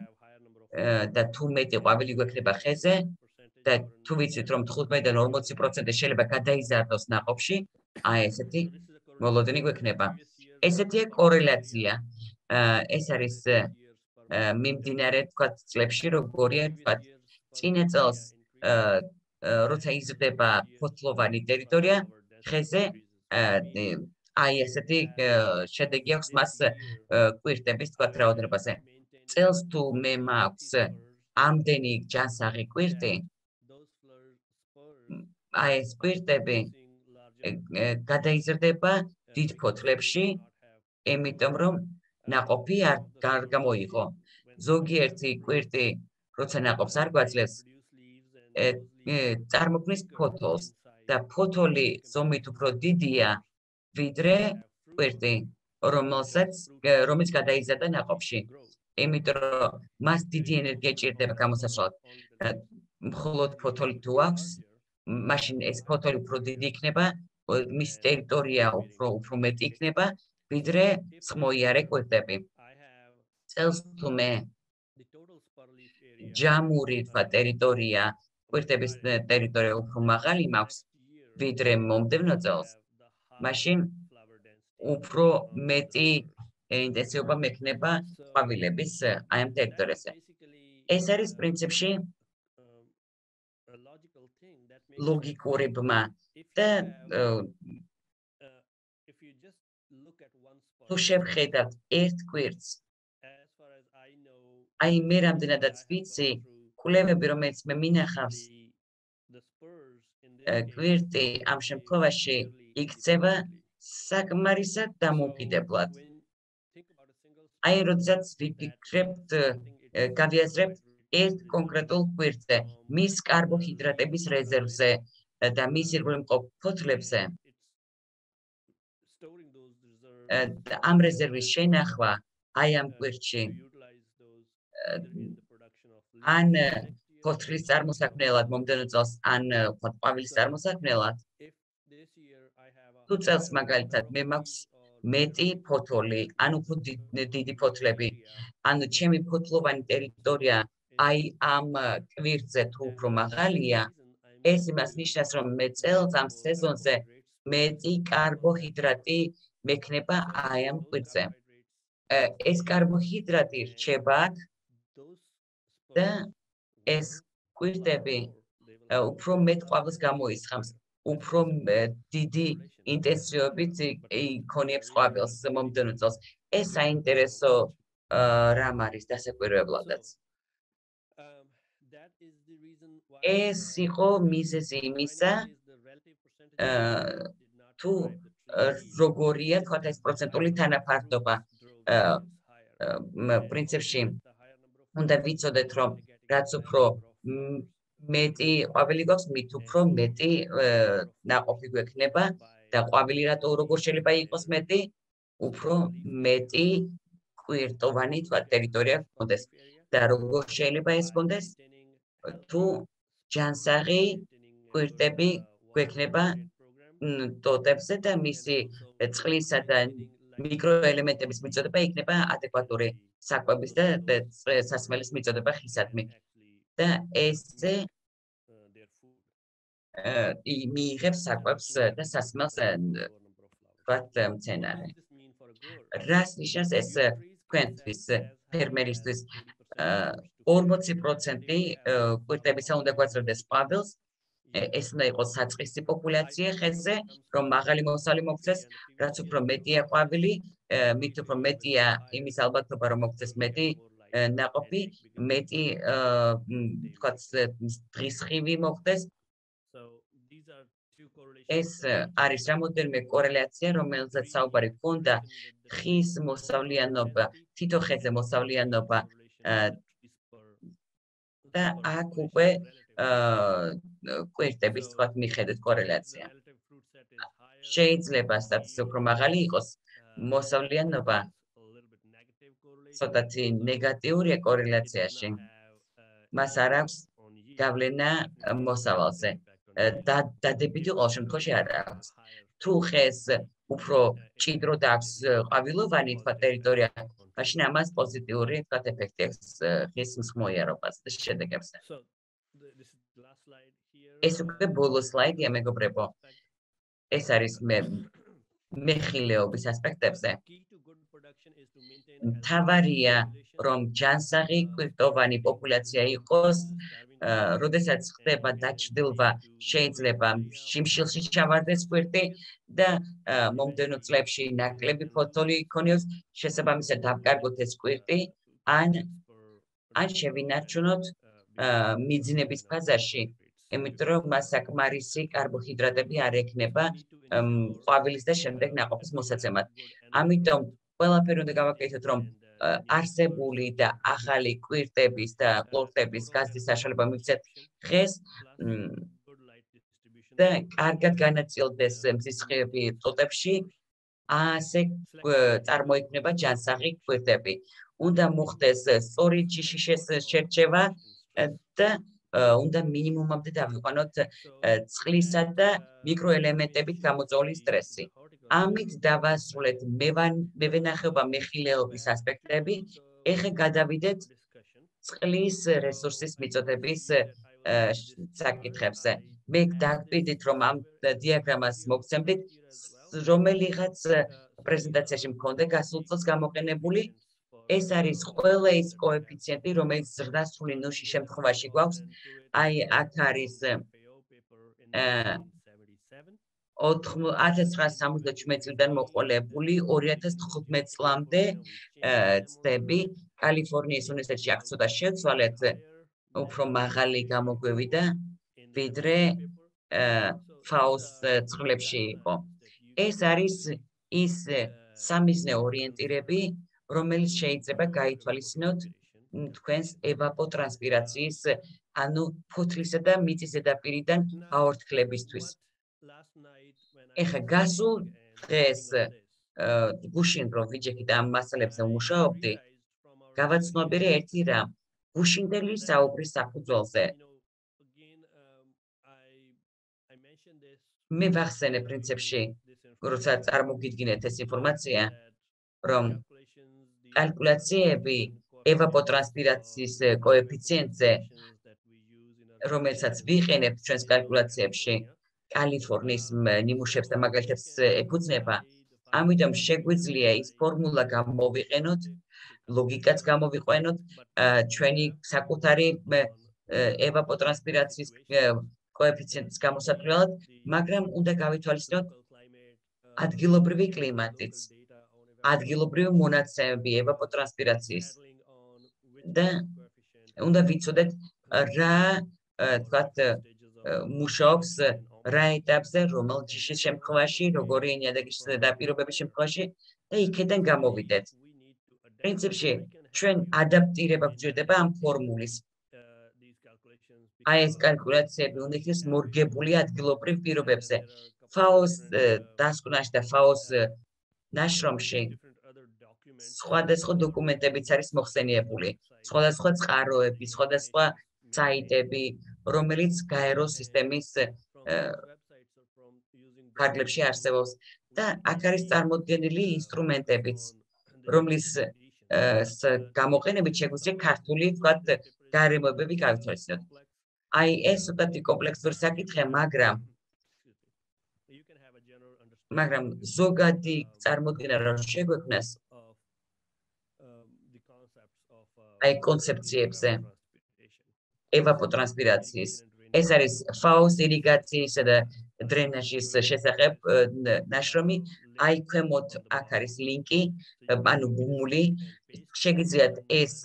და თუ მეტი ყვავილი გვექნება ხეზე და თუ ვიცით, რომ 15-დან 40% შეიძლება გადაიზარდოს ნაყოფში, აი ესეთი მოლოდინი გვექნება. ესეთია კორელაცია. ეს არის მიმდინარე, ვთქვათ, წლებში, როგორია, ვთქვათ, წინა წელს, როცა იზრდება ფოთლოვანი ტერიტორია ხეზე, აი ესეთი შედეგი აქვს მას კვირტების, ვთქვათ, რაოდენობაზე. წელს თუ მე მაქვს ამდენი ჯანსაღი კვირტი, აი ეს კვირტები გადაიზრდება დიდ ფოთლებში, იმიტომ რომ ნაყოფი არ გამოიღო. ზოგიერთი კვირტი, როცა ნაყოფს არ გვაძლევს, წარმოქმნის ფოთოლს და ფოთოლი ზომით უფრო დიდია ვიდრე კვირტი, რომელიც გადაიზარდა ნაყოფში. იმიტომ რომ მას დიდი ენერგია ჭირდება გამოსასვლელად. მხოლოდ ფოთოლი თუ აქვს, მაშინ ეს ფოთოლი უფრო დიდი იქნება, მის ტერიტორია უფრო მეტი იქნება, ვიდრე სხმოიარე კვირტები. წელს თუ მე ჯამური ტერიტორია, კვირტების ტერიტორია უფრო მაღალი მაქვს, ვიდრე მომდევნო წელს, მაშინ უფრო მეტი ინტენსივობა მექნება ყვავილების აი ამ ტერიტორიაზე. ეს არის პრინციპში ლოგიკური ბმა და თუ შევხედავთ ერთ კვირტს, აი მე რამდენადაც ვიცი, კვლევები, რომელიც მე მინახავს, კვირტი ამ შემთხვევაში იქცევა საკმარისად დამოუკიდებლად. აი, როდესაც ვიფიქრებთ, გავიაზრებთ ერთ კონკრეტულ კვირტზე, მის კარბოჰიდრატების რეზერვზე და მის ირგვლივ მყოფ ფოთლებზე, ამ რეზერვის შენახვა, აი ამ კვირტში, ან ფოთლის წარმოსაქმნელად მომდევნო წელს, ან ყვავილის წარმოსაქმნელად, თუ წელს მაგალითად მე მაქვს მეტი ფოთოლი, ან უფრო დიდი ფოთლები, ან ჩემი ფოთლოვანი ტერიტორია აი ამ კვირტზე თუ უფრო მაღალია, ეს იმას ნიშნავს, რომ მე წელს ამ სეზონზე მეტი კარბოჰიდრატი მექნება აი ამ კვირზე. ეს კარბოჰიდრატი რჩება აქ და ეს კვირტები უფრო მეტ ყვავილს გამოისხამს, უფრო დიდი ინტენსივობით იქონიებს ყვავილს მომდევნო წელს. ეს საინტერესო რამ არის დასაკვირვებლადაც. ეს იყო მიზეზი იმისა, თუ როგორია თქვათ ეს პროცენტული თანაფარდობა. პრინციპში უნდა ვიცოდეთ, რომ რაც უფრო მეტი ყვავილი გვაქვს, მით უფრო მეტი ნაყოფი გვექნება და ყვავილი რატო როგორ შეიძლება იყოს მეტი, უფრო მეტი კვირტოვანი თქვათ ტერიტორია გქონდეს და როგორ შეიძლება ეს გქონდეს, თუ ჯანსაღი კვირტები გვექნება ტოტებზე და მისი წყლისა და მიკროელემენტების მიწოდება იქნება ადეკვატური საკვების და სასმელის მიწოდება ხისადმი. და ესე მიიღებს საკვებს და სასმელს თქვათ მცენარე. რას ნიშნავს ეს თქვენთვის ფერმერისთვის? 40% კვირტებისა უნდა გვაძლევდეს ყვავილს. ეს უნდა იყოს საწყისი პოპულაცია ხეზე, რომ მაღალი მოსავალი მოგვცეს, რაც უფრო მეტია ყვავილი, მით უფრო მეტია იმის ალბათობა, რომ მოგვცეს მეტი ნაყოფი, მეტი თქვათ დღის ხივი მოხდეს. ეს არის რამოდენიმე კორელაცია, რომელზეც საუბარი გქონდა, ხის მოსავლიანობა, თითო ხეზე მოსავლიანობა და აქ უკვე კვირტების თქვათ მიხედეთ კორელაცია. შეიძლება სტატუსი უფრო მაღალი იყოს, მოსავლიანობა ცოტათი ნეგატიურია კორელაციაში. მას არ აქვს გავლენა მოსავალზე. დადებითი ყოველ შემთხვევაში არ აქვს. თუ ხეს უფრო ჭიდროდ აქვს ყვავილოვანი თქვათ ტერიტორია, მაშინ ამას პოზიტიური თქვათ ეფექტი აქვს ხის მსხმოიარობაზე და შედეგებზე. ეს უკვე ბოლო სლაიდია, მეგობრებო. ეს არის მეხილეობის ასპექტებზე. მთავარია, რომ ჯანსაღი კვირტოვანი პოპულაცია იყოს, როდესაც ხდება დაჩრდილვა, შეიძლება შიმშილში ჩავარდეს კვირტი და მომდევნო წლებში ნაკლები ფოთოლი იქონიოს, შესაბამისად დავკარგოთ ეს ყვირტი, ან შევინარჩუნოთ მიძინების ფაზაში, იმიტომ რომ მას საკმარისი კარბოჰიდრატები არ ექნება ყვავილის და შემდეგ ნაყოფის მოსაცემად. ამიტომ ყველაფერი უნდა გავაკეთოთ, რომ არსებული და ახალი კვირტების და ყლორტების გაზრდის საშუალება მივცეთ ხეს და კარგად განაწილდეს მზისხიები ტოტებში, ასე წარმოიქმნება ჯანსაღი კვირტები. უნდა მოხდეს სწორი ჯიშიშის შერჩევა და უნდა მინიმუმამდე დავიყვანოთ წყლისა და მიკროელემენტებით გამოწვეული სტრესი. ამით დავასრულეთ მევენახეობა მეხილეობის ასპექტები. ეხლა გადავიდეთ წყლის რესურსის მიწოდების საკითხებზე. მე დაგკვირდით, რომ ამ დიაგრამას მოგცემდით, რომელიღაც პრეზენტაციაში მქონდა გასულ წელს გამოყენებული. ეს არის ყველა ის კოეფიციენტი, რომელიც ზრდასრული ნუში შემთხვევაში გვაქვს. აი, აქ არის 1977 წლიდან მოყოლებული 2015 წლამდე ცდები. კალიფორნიის უნივერსიტეტში აქ ცოტა შევცვალეთ, უფრო მაღალი გამოგვევიდა, ვიდრე FAO-ს ცხრილებში იყო. ეს არის ის სამიზნე ორიენტირები, რომელიც შეიძლება გაითვალისწინოთ თქვენს ევაპოტრანსპირაციის, ანუ ფოთლისა და მიწის ზედაპირიდან აორთქლებისთვის. ეხლა გასულ დღეს გუშინ რომ ვიჯექით ამ მასალებზე ვმუშაობდი, გავაცნობიერე ერთი რამ, გუშინდელი საუბრის საფუძველზე. მე ვახსენე პრინციპში, როცა წარმოგიდგინეთ ეს ინფორმაცია, რომ კალკულაციები ევაპოტრანსპირაციის კოეფიციენტზე რომელსაც ვიყენებთ ჩვენს კალკულაციებში, კალიფორნიის ნიმუშებს და მაგალითებს ეფუძნება, ამიტომ შეგვიძლია ის ფორმულა გამოვიყენოთ, ლოგიკაც გამოვიყენოთ, ჩვენი საკუთარი ევაპოტრანსპირაციის კოეფიციენტის გამოსათვლელად, მაგრამ უნდა გავითვალისწინოთ ადგილობრივი კლიმატიც, ადგილობრივი მონაცემები ევაპოტრანსპირაციის და უნდა ვიცოდეთ რა თქვათ მუშაობს რა ეტაპზე, რომელ ჯიშის შემთხვევაში, როგორი ნიადაგის დაპირობების შემთხვევაში და იქიდან გამოვიდეთ. პრინციპში ჩვენ ადაპტირება გვჭირდება ამ ფორმულის. აი ეს კალკულაციები უნდა იქნეს მორგებული ადგილობრივ პირობებზე. FAO-ს დასკვნაში და FAO-ს ნაშრომში სხვადასხვა დოკუმენტებიც არის მოხსენიებული, სხვადასხვა წყაროები, სხვადასხვა საიტები, რომელიც გაერო სისტემის ფარგლებში არსებობს და აქ არის წარმოდგენილი ინსტრუმენტებიც, რომლის გამოყენებით შეგვიძლია ქართული ვთქვათ გარემოებები გავითვალისწინოთ. აი ეს ცოტათი კომპლექსური საკითხია, მაგრამ ზოგადი წარმოდგენა რომ შეგვექმნას აი კონცეფციებზე ევაპოტრანსპირაციის. ეს არის FAO-ს ირიგაციისა და დრენაჟის შესახებ ნაშრომი. აი ქვემოთ აქ არის ლინკი, ანუ ბუმული. შეგიძლიათ ეს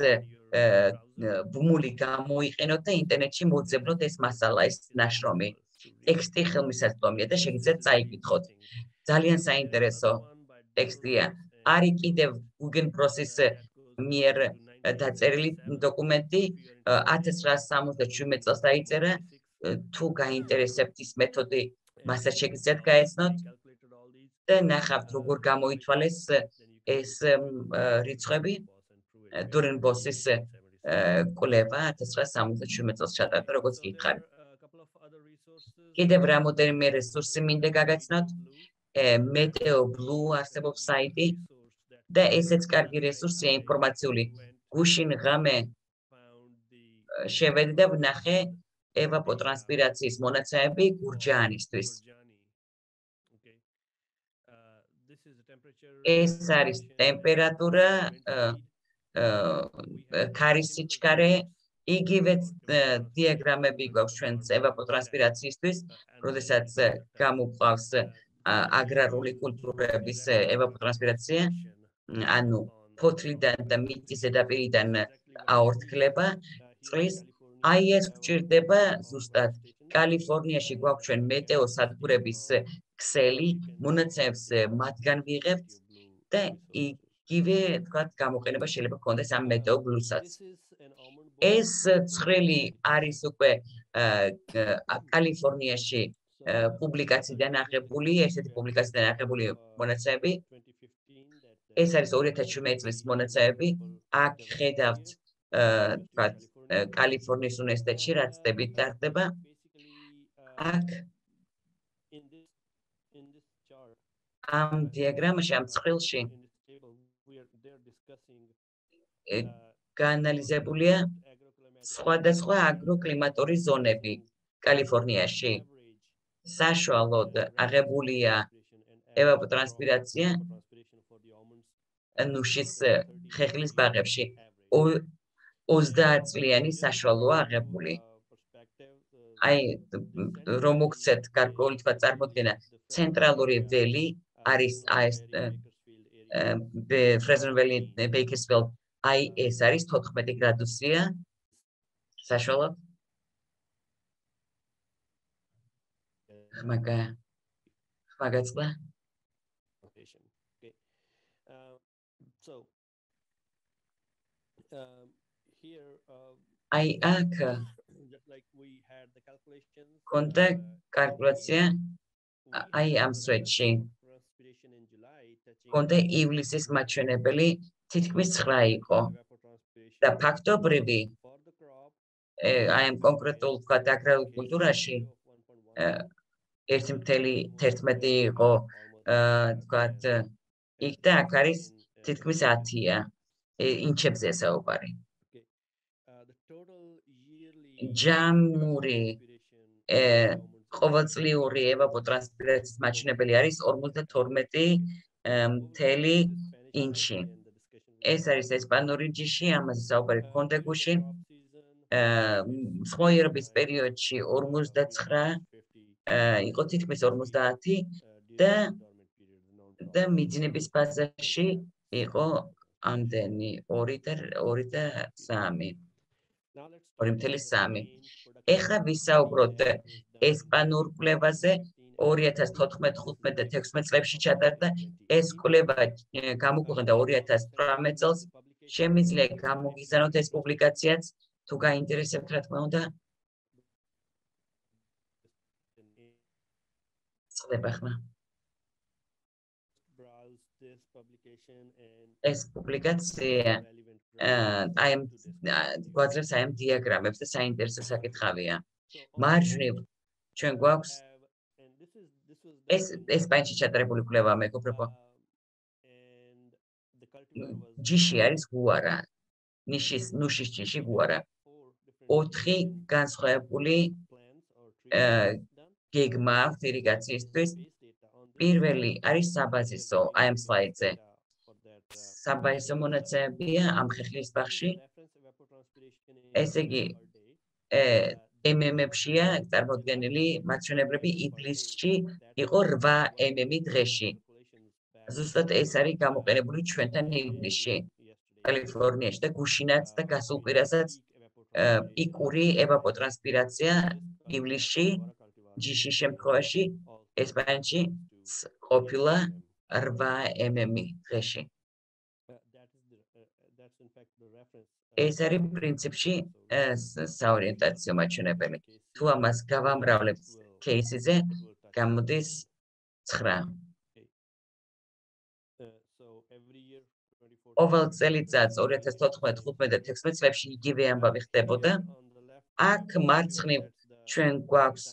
ბუმული გამოიყენოთ და ინტერნეტში მოძებნოთ ეს მასალა, ეს ნაშრომი. ტექსტი ხელმისაწვდომია და შეგიძლიათ წაიკითხოთ. ძალიან საინტერესო ტექსტია. არის კიდევ გუგენფროსის მიერ დაწერილი დოკუმენტი 1977 წელს დაიწერა. თუ გაინტერესებთ ის მეთოდი, მასაც შეგიძლიათ გაეცნოთ და ნახავთ როგორ გამოითვალეს ეს რიცხვები. დურენბოსის კვლევა 1977 წელს ჩატარდა, როგორც გითხარით. კიდევ რამოდენიმე რესურსი მინდა გაგაცნოთ. მეტეობლუ არსებობს საიტი და ესეც კარგი რესურსია ინფორმაციული. გუშინ ღამე შევედი და ვნახე ევაპოტრანსპირაციის მონაცემები გურჯაანისთვის. ეს არის ტემპერატურა, ქარის სიჩქარე, იგივე დიაგრამები გვაქვს ჩვენს ევაპოტრანსპირაციისთვის, როდესაც გამოყვავს აგრარული კულტურების ევაპოტრანსპირაცია, ანუ ფოთლიდან და მიწის ზედაპირიდან აორთქლება წყლის. აი ეს გვჭირდება ზუსტად. კალიფორნიაში გვაქვს ჩვენ მეტეოსადგურების ქსელი, მონაცემებს მათგან ვიღებთ და იგივე თქვათ გამოყენება შეიძლება გქონდეს ამ მეტეობლუსაც. ეს ცხრილი არის უკვე კალიფორნიაში პუბლიკაციიდან აღებული, ესეთი პუბლიკაციიდან აღებული მონაცემები. ეს არის 2017 წლის მონაცემები. აქ ხედავთ თქვათ კალიფორნიის უნივერსიტეტში რაც წლებით ტარდება. აქ ამ დიაგრამაში, ამ ცხრილში გაანალიზებულია სხვადასხვა აგროკლიმატური ზონები კალიფორნიაში. საშუალოდ აღებულია ევაპოტრანსპირაცია ნუშის ხეხილის ბაღებში. 30 წლიანი საშუალოა აღებული. აი რომ მოგცეთ გარკვეული თქვა წარმოდგენა, ცენტრალური ველი არის ეს Fresno Valley, Bakersfield, აი ეს არის 14 გრადუსია საშუალოდ. ხმაგაწყდა. აი აქ კონდა კალკულაცია აი ამ სვეტში. კონდა ივლისის მაჩვენებელი თითქმის 9 იყო. და ფაქტობრივი აი ამ კონკრეტულ თქვათ აგრარულ კულტურაში 1.11 იყო თქვათ იქ და აქ არის თითქმის 10-ია ინჩებზე საუბარი. ჯამური ყოველწლიური ევაპოტრანსპირაციის მაჩვენებელი არის 52 ინჩი. ეს არის ესპანური ჯიში, ამაზე საუბარი გქონდა გუშინ. მსხმოიერობის პერიოდში 59 იყო თითქმის 50 და მიძინების ფაზაში იყო ამდენი 2.3. ეხლა ვისაუბროთ ესპანურ კვლევაზე. 2014-15 და 16 წლებში ჩატარდა ეს კვლევა გამოგვიყენდა 2018 წელს. შემიძლია გამოგიზარდოთ ეს პუბლიკაციაც თუ გაინტერესებთ, რა თქმა უნდა. ხდება ხმა. ეს პუბლიკაცია გვაძლევს აი ამ დიაგრამებს და საინტერესო საკითხავია. მარჯვნივ ჩვენ გვაქვს ეს ესპანეთში ჩატარებული კვლევა, მეგობრებო. ჯიში არის გუარა, ნუშის ჯიში გუარა. 4 განსხვავებული გეგმა აქვს ირიგაციისთვის. პირველი არის საბაზისო, აი ამ სლაიდზე. საბაზისო მონაცემებია ამ ხეხილის ბაღში. ესე იგი, MM-ებშია წარმოდგენილი მაჩვენებლები. ივლისში იყო 8 MM დღეში. ზუსტად ეს არის გამოყენებული ჩვენთან ივლისში, კალიფორნიაში და გუშინაც და გასულ კვირასაც პიკური ევაპოტრანსპირაცია ივლისში, ჯიშის შემთხვევაში ესპანეთში ყოფილა 8 MM დღეში. ეს არის პრინციპში საორიენტაციო მაჩვენებელი. თუ ამას გავამრავლებთ кейსზე, გამოდის 9. ყოველ წელიწადს 2014, 15 და 16 წლებში იგივე ამბავი ხდებოდა. აქ მარცხნივ ჩვენ გვაქვს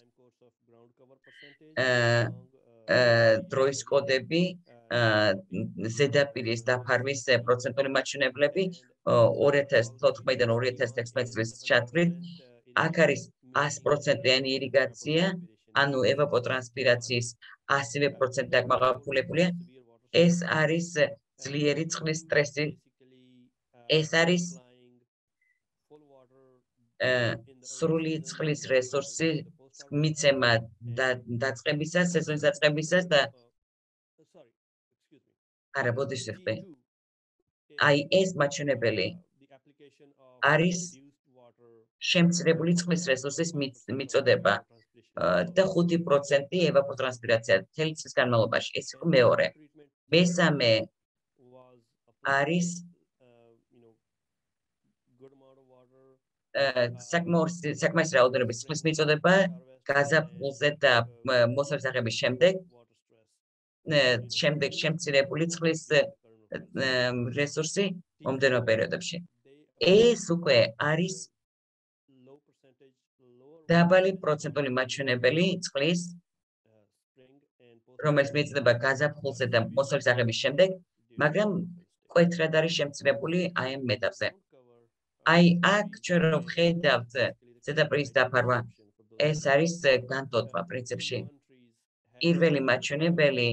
დროის კოდები, ზედაპირის დაფარვის პროცენტული მაჩვენებლები 2014-დან 2016 წლის ჩათვლით. აქ არის 100%-იანი ირიგაცია, ანუ ევაპოტრანსპირაციის 100% დაკმაყოფილებულია. ეს არის ძლიერი წყლის სტრესი. ეს არის სრული წყლის რესურსი მიცემა დაწყებისას, სეზონის დაწყებისას და არა, ბოდიში ხდე. აი ეს მაჩვენებელი არის შემცირებული წყლის რესურსის მიწოდება და 5% ევაპოტრანსპირაცია მთელი წლის განმავლობაში. ეს იყო მეორე. მესამე არის საკმარისი რაოდენობის წყლის მიწოდება გაზაფხულზე და მოსაძაღების შემდეგ შემცირებული წყლის რესურსი მომდევნო პერიოდებში. ეს უკვე არის დაბალი პროცენტული მაჩვენებელი წყლის, რომელიც მიწოდება გაზაფხულზე და მოსაძაღების შემდეგ, მაგრამ მკვეთრად არის შემცირებული აი ამ ეტაპზე. აი აქ ჩვენ რომ ვხედავთ ზედაპირის დაფარვა, ეს არის განტოტვა პრინციპში. პირველი მაჩვენებელი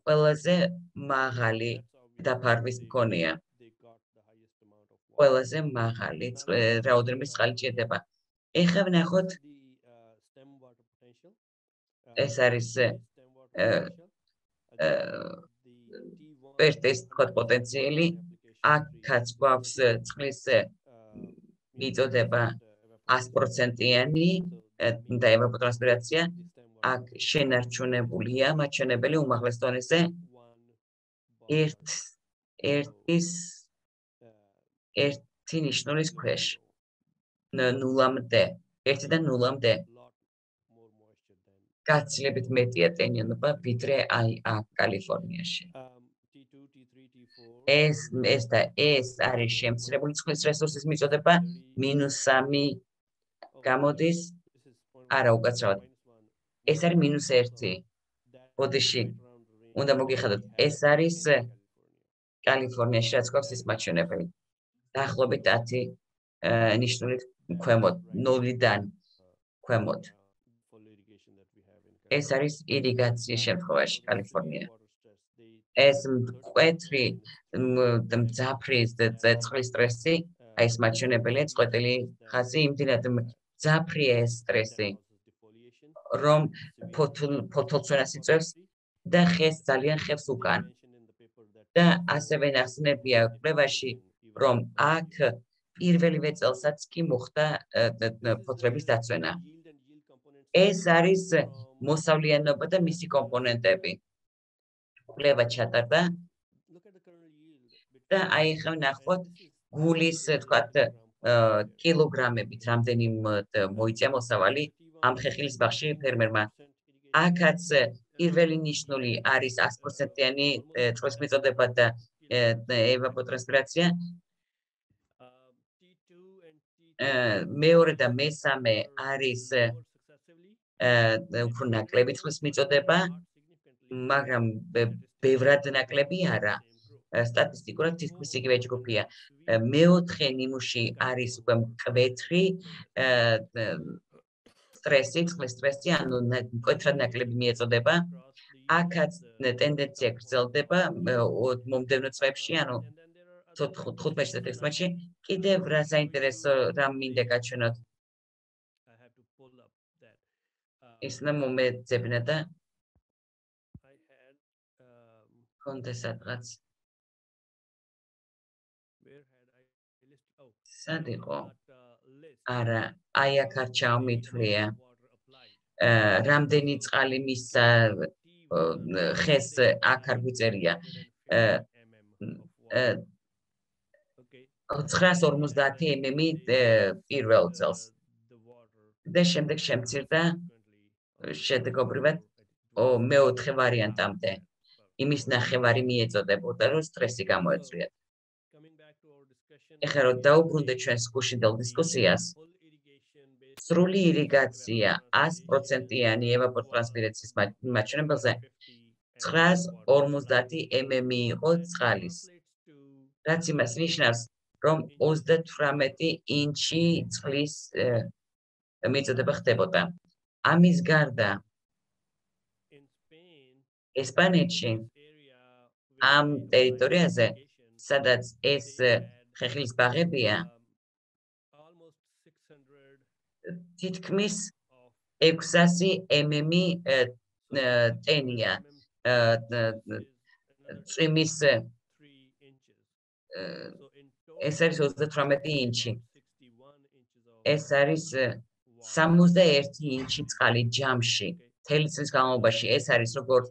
ყველაზე მაღალი დაფარვის მქონეა. ყველაზე მაღალი რაოდენობის წყალი ჭირდება. ეხლა ვნახოთ ეს არის პერტის პოტენციალი. აქაც გვაქვს წყლის მიწოდება 100%-იანი და ევაპოტრანსპირაცია. აქ შენარჩუნებულია მაჩვენებელი უმაღლეს დონეზე 1 ნიშნულის ქვეშ. 0-მდე, 1-დან 0-მდე. გაცილებით მეტია ტენიანობა, ვიდრე აი აქ კალიფორნიაში. ეს არის შემცირებული წყლის რესურსის მიწოდება, -3 გამოდის, არა უკაცრავად. ეს არის -1. ბოდიში უნდა მოგიხადოთ, ეს არის კალიფორნიაში, რაც გვაქვს ის მაჩვენებელი. დაახლოებით 10 ნიშნულით ქვემოთ, 0-დან ქვემოთ. ეს არის ირიგაციის შემთხვევაში კალიფორნია. ეს მკვეთრი მძაფრი წყლის სტრესი, აი ეს მაჩვენებელია წყვეტილი ხაზი, იმდენად მძაფრია ეს სტრესი, რომ ფოთოლცვენას იწვევს და ძალიან ხევს უკან. და ასევე ნახსენებია კვლევაში, რომ აქ პირველივე წელსაც კი მოხდა ფოთლების დაცვენა. ეს არის მოსავლიანობა და მისი კომპონენტები. კვლევა ჩატარდა და აი ახლა ნახოთ გულის თქვათ კილოგრამებით რამდენი მოიწია მოსავალი ამ ხეხილის ბაღში ფერმერმა. აქაც პირველი ნიშნული არის 100%-იანი წყლის მიწოდება და ევაპოტრანსპირაცია. მეორე და მესამე არის უფრო ნაკლები წყლის მიწოდება, მაგრამ ბევრად ნაკლები არა. სტატისტიკურად თითქმის იგივე ჯგუფია. მეოთხე ნიმუში არის უკვე მკვეთრი სტრესი, წყლის სტრესი, ანუ მკვეთრად ნაკლები მიეწოდება. აქაც ტენდენცია გრძელდება მომდევნო წლებში, ანუ 15-16 კიდევ რა საინტერესო რამ მინდა გაჩვენოთ. ის მომეძებნა და კონდა სადღაც. სად იყო? არა, აი აქ არ ჩავმითვლია. რამდენი წყალი მისცა ხეს აქ არ გვიწერია. 950 mm პირველ წელს. და შემდეგ შემცირდა შედეგობრივად მეოთხე ვარიანტამდე. იმის ნახევარი მიეწოდებოდა, რომ სტრესი გამოეწვიათ. ეხლა რომ დაუბრუნდეთ ჩვენს გუშინდელ დისკუსიას, სრული ირიგაცია 100%-იანი ევაპოტრანსპირაციის მაჩვენებელზე 950 mm იყო წყალის. რაც იმას ნიშნავს, რომ 38 ინჩი წყლის მიწოდება ხდებოდა. ამის გარდა ესპანეთში ამ ტერიტორიაზე, სადაც ეს ხეხილის ბაღებია, თითქმის 600 mm ტენია წვიმის, ეს არის 38 ინჩი. ეს არის 61 ინჩი წყალი ჯამში. მთელი წლის განმავლობაში ეს არის როგორც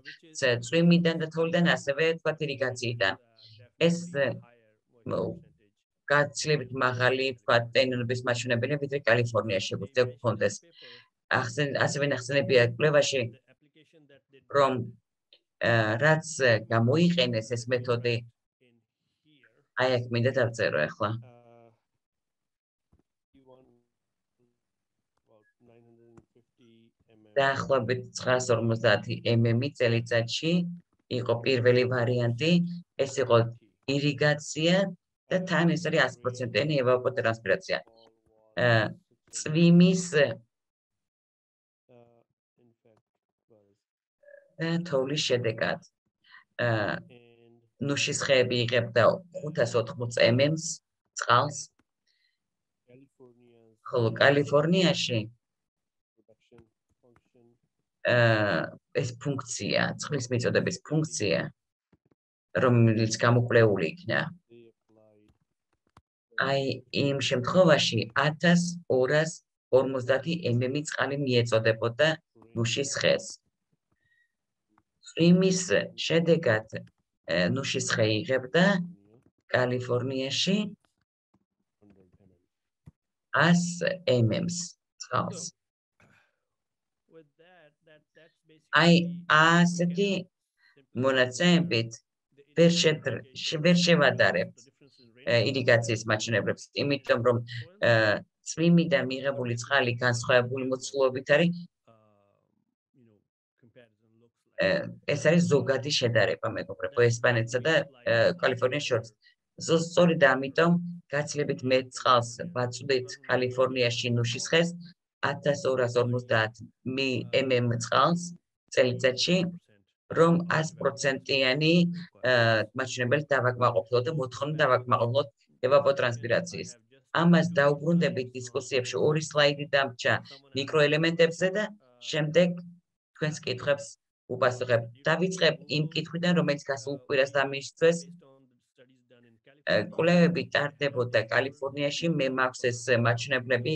წვიმიდან და თოვლიდან, ასევე თქვათ ირიგაციიდან. ეს გაცილებით მაღალი თქვათ ტენიანობის მაჩვენებელია, ვიდრე კალიფორნიაში შეგვიძლია გქონდეს. ასევე ნახსენებია კვლევაში, რომ რაც გამოიყენეს ეს მეთოდი, აი აქ მინდა დავწერო ახლა. დაახლოებით 950 mm წელიწადში იყო პირველი ვარიანტი, ეს იყო ირიგაცია და თან ეს არის 100%-იანი ევაპოტრანსპირაცია. წვიმის და თოვლის შედეგად. ნუშის ხეები იღებდა 580 mm-ს წყალს, ხოლო კალიფორნიაში ეს ფუნქცია, წყლის მიწოდების ფუნქცია, რომელიც გამოკვლეული იქნა. აი იმ შემთხვევაში 1250 mm წყალი მიეწოდებოდა ნუშის ხეს. წვიმის შედეგად ნუშის ხე იღებდა კალიფორნიაში 100 mm-ს წყალს. აი ასეთი მონაცემებით ვერ შევადარებთ ირიგაციის მაჩვენებლებს, იმიტომ რომ წვიმიდან მიღებული წყალი განსხვავებული მოცულობით არის. ეს არის ზოგადი შედარება, მეგობრებო, ესპანეთსა და კალიფორნიის შორის. სწორედ ამიტომ გაცილებით მეტ წყალს ვაწვდით კალიფორნიაში ნუშისხეს 1250 მმ წყალს წელიწადში, რომ 100%-იანი მაჩვენებელი დავაკმაყოფილოთ და მოთხოვნა დავაკმაყოფილოთ ევაპოტრანსპირაციის. ამას დაუბრუნდებით დისკუსიებში ორი სლაიდი დამრჩა მიკროელემენტებზე და შემდეგ თქვენს კითხვებს უპასუხებ. დავიწყებ იმ კითხვიდან, რომელიც გასულ კვირას დამისწრეს. კვლევები ტარდებოდა კალიფორნიაში, მე მაქვს ეს მაჩვენებლები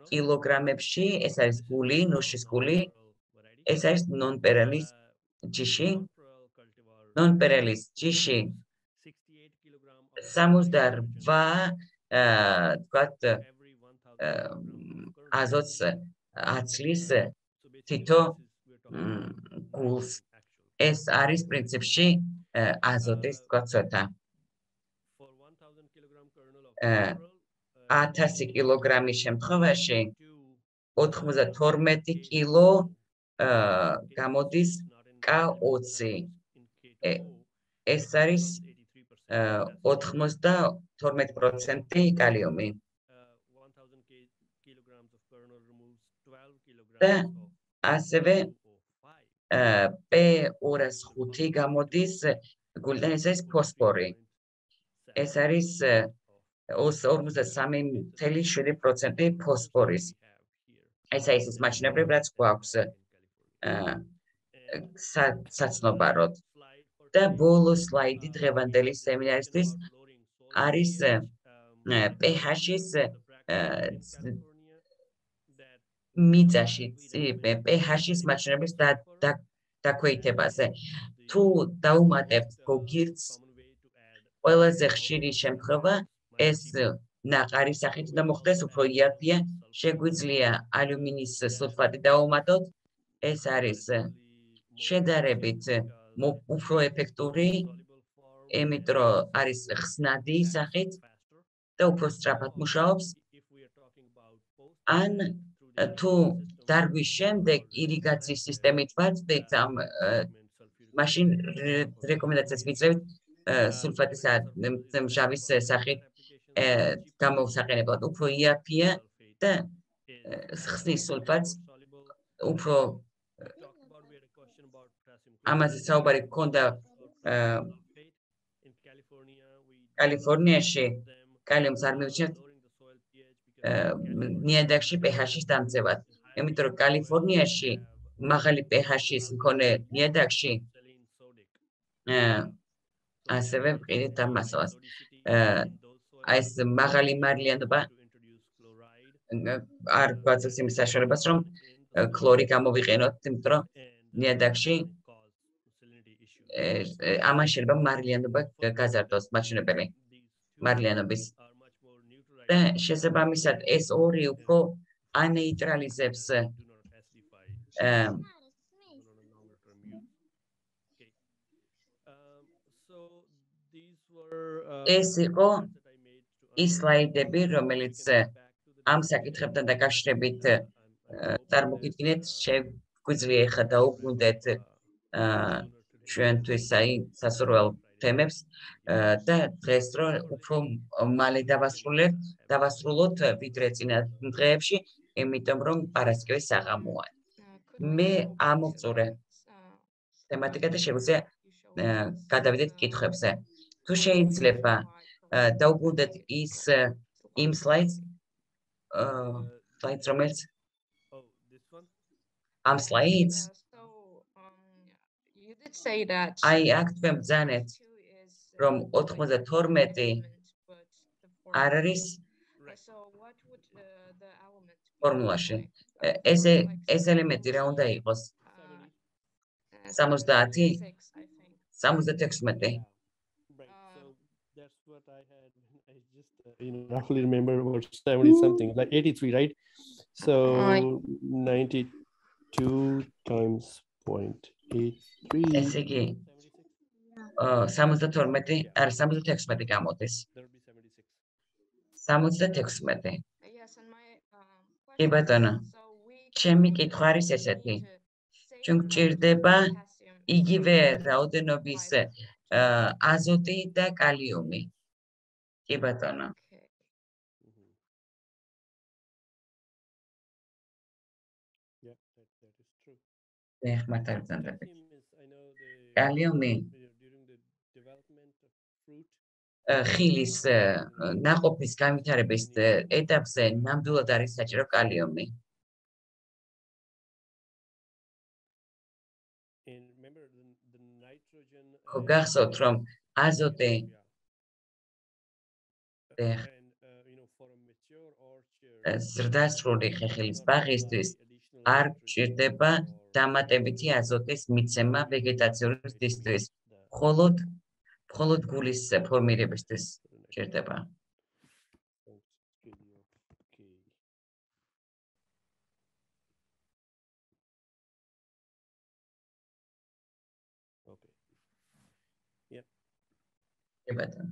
კილოგრამებში, ეს არის გული, ნუშის გული, ეს არის ნონპერელის ჯიში. ნონპერელის ჯიში 68 თქვათ აზოტს აცლის თითო გულს. ეს არის პრინციპში აზოტის თქვათ ცოტა. 1000 კილოგრამის შემთხვევაში 92 კილო გამოდის K20. ეს არის 92% კალიუმი. და ასევე P205 გამოდის გულიდან, ეს არის ფოსფორი. ეს არის 53.7% ფოსფორის. ეს არის ის მაჩვენებლები, რაც გვაქვს საცნობაროდ. და ბოლო სლაიდი დღევანდელი სემინარისთვის არის pH-ის მიწაში pH-ის მაჩვენებლის დაქვეითებაზე. თუ დაუმატებთ გოგირდს, ყველაზე ხშირი შემთხვევა ეს ნაყარის სახით უნდა მოხდეს, უფრო იაფია, შეგვიძლია ალუმინის სულფატი დავუმატოთ, ეს არის შედარებით უფრო ეფექტური, იმიტომ რომ არის ხსნადი სახით და უფრო სწრაფად მუშაობს. ან თუ დარგვის შემდეგ ირიგაციის სისტემით ვაწვდით, მაშინ რეკომენდაციას ვიძლებთ სულფატის მჟავის სახით გამოსაყენებლად. უფრო იაფია და ხსნის სულფატს უფრო ამაზე საუბარი გქონდა კალიფორნიაში, კალიუმს არ მივჩნევთ ნიადაგში pH-ის დამცევად. იმიტომ რომ კალიფორნიაში მაღალი pH-ის მქონე ნიადაგში ასევე ვყიდით ამ მასალას. ეს მაღალი მარილიანობა არ გვაძლევს იმის საშუალებას, რომ ქლორი გამოვიყენოთ, იმიტომ რომ ნიადაგში ამან შეიძლება მარილიანობა გაზარდოს, მაჩვენებელი მარილიანობის. და შესაბამისად ეს ორი უფრო ანეიტრალიზებს ეს იყო ის სლაიდები, რომელიც ამ საკითხებთან დაკავშირებით წარმოგიდგინეთ, შეგვიძლია ახლა დაუბრუნდეთ ჩვენთვის სასურველ თემებს და დღეს რო უფრო მალე დავასრულოთ ვიდრე წინა დღეებში, იმიტომ რომ პარასკევი საღამოა. მე ამოვწურე თემატიკა და შეგვიძლია გადავიდეთ კითხვებზე. თუ შეიძლება დაუბრუნდეთ იმ სლაიდს, რომელიც ამ სლაიდს აი აქ თქვენ ბრძანეთ, რომ 92 არ არის ფორმულაში. ეს ელემენტი რა უნდა იყოს? 70, 76. What I had, I just roughly remember about 70 something, like 83, right? So 92 times 0.83. ესე იგი 72 არ 76 გამოდის. 76. კი ბატონო. ჩემი კითხვა არის ესეთი. ჩვენ გჭირდება იგივე რაოდენობის აზოტი და კალიუმი. კი ბატონო. Mhm. Yeah, that is true. ეხმართა ბრძანდებით. Calcium is, I know კალიუმი during the development of fruit, ხილის ნაყოფის განვითარების ეტაპზე ნამდვილად არის საჭირო კალიუმი. and remember the nitrogen ხო გახსოვთ რომ აზოტი and for a mature orchard ზრდასრული ხეხილის ბაღისთვის არ გჭირდება დამატებითი აზოტის მიცემა ვეგეტაციური ზრდისთვის. მხოლოდ გულის ფორმირებისთვის გჭირდება. Okay. Yep. კი ბატონო.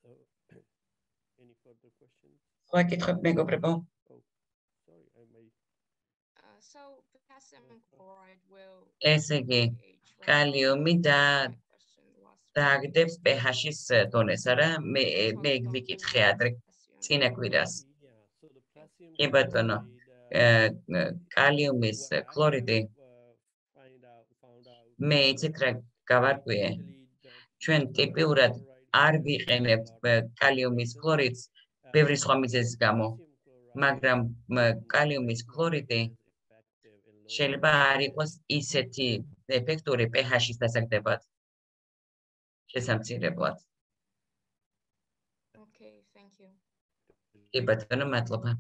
So any further questions? სხვა კითხვები მეგობრებო? Sorry, I may. So potassium chloride will ესე იგი კალიუმი დააგდებს pH-ის დონეს, არა? მე იქ ვიკითხე ადრე წინა კვირას. კი ბატონო. კალიუმის ქლორიდი მე იცით რა გავარკვიე. ჩვენ ტიპიურად არ ვიყენებთ კალიუმის ქლორიდს ბევრი სხვა მიზეზის გამო, მაგრამ კალიუმის ქლორიდი შეიძლება არ იყოს ისეთი ეფექტური pH-ის დასაგდებად. შესამცირებლად. Okay, thank you. კი ბატონო, მადლობა.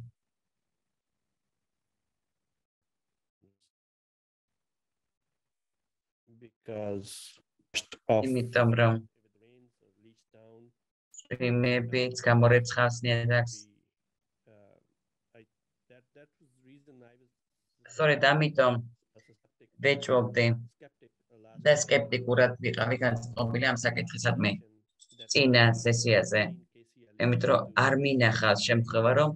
Because იმიტომ რომ წვიმებიც გამორეცხავს ნიადაგს. სწორედ ამიტომ ვეჭვობდი და სკეპტიკურად ვიყავი განწყობილი ამ საკითხისადმი წინა სესიაზე. იმიტომ რომ არ მინახავს შემთხვევა, რომ